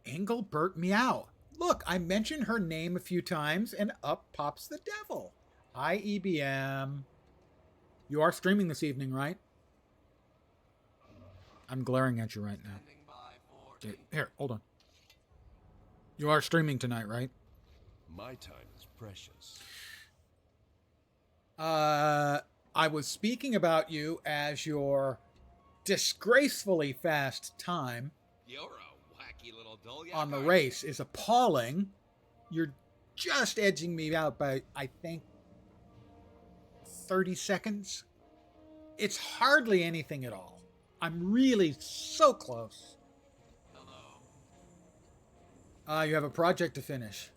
Engelbert Meow. Look, I mentioned her name a few times, and up pops the devil. Hi, EBM. You are streaming this evening, right? I'm glaring at you right now. Here, hold on. You are streaming tonight, right? My time is precious. I was speaking about you as your disgracefully fast time You're a wacky little dullard. on the race is appalling. You're just edging me out by, I think, 30 seconds. It's hardly anything at all. I'm really so close. You have a project to finish.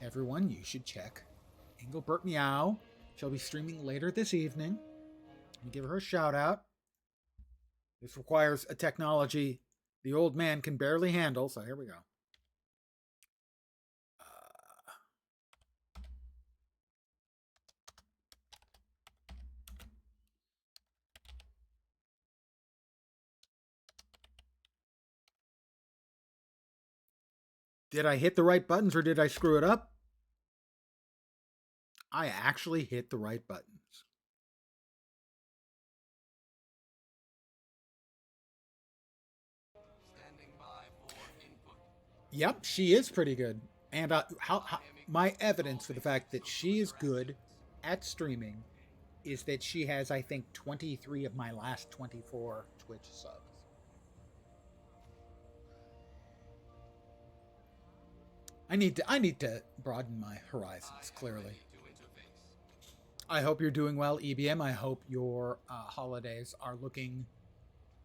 Everyone, you should check. Engelbert Meow. She'll be streaming later this evening. Let me give her a shout out. This requires a technology the old man can barely handle, so here we go. Did I hit the right buttons or did I screw it up? I actually hit the right buttons. Standing by for input. Yep, she is pretty good. And how my evidence for the fact that she is good at streaming is that she has, I think, 23 of my last 24 Twitch subs. I need to broaden my horizons, clearly. I hope you're doing well, EBM. I hope your holidays are looking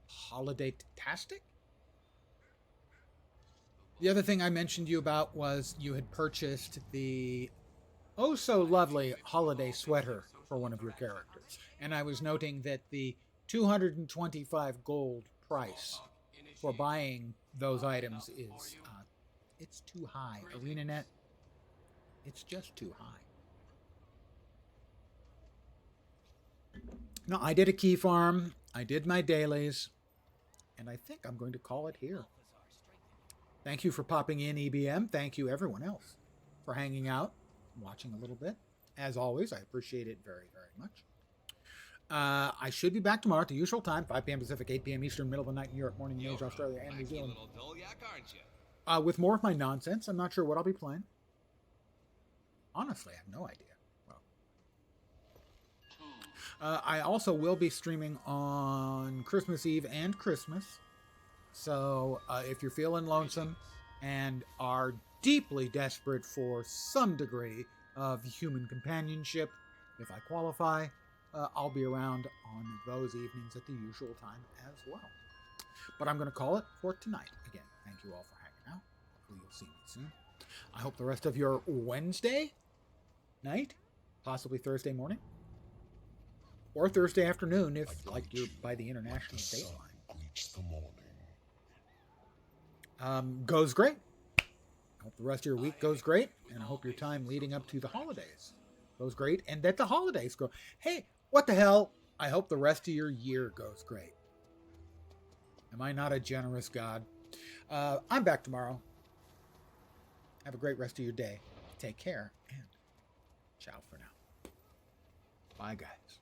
holiday-tastic. The other thing I mentioned to you about was you had purchased the oh-so-lovely holiday sweater for one of your characters. And I was noting that the 225 gold price for buying those items is, it's too high. ArenaNet, it's just too high. No, I did a key farm. I did my dailies. And I think I'm going to call it here. Thank you for popping in, EBM. Thank you, everyone else, for hanging out, watching a little bit. As always, I appreciate it very, very much. I should be back tomorrow at the usual time, 5 p.m. Pacific, 8 p.m. Eastern, middle of the night in Europe, morning in Asia, Australia, and New Zealand. With more of my nonsense. I'm not sure what I'll be playing. Honestly, I have no idea. I also will be streaming on Christmas Eve and Christmas. So if you're feeling lonesome and are deeply desperate for some degree of human companionship, if I qualify, I'll be around on those evenings at the usual time as well. But I'm going to call it for tonight. Again, thank you all for hanging out. Hopefully you'll see me soon. I hope the rest of your Wednesday night, possibly Thursday morning, or Thursday afternoon if, like, you're by the international date line, goes great. I hope the rest of your week goes great, and I hope your time leading up to the holidays goes great, and that the holidays go, hey, what the hell? I hope the rest of your year goes great. Am I not a generous God? I'm back tomorrow. Have a great rest of your day. Take care, and ciao for now. Bye, guys.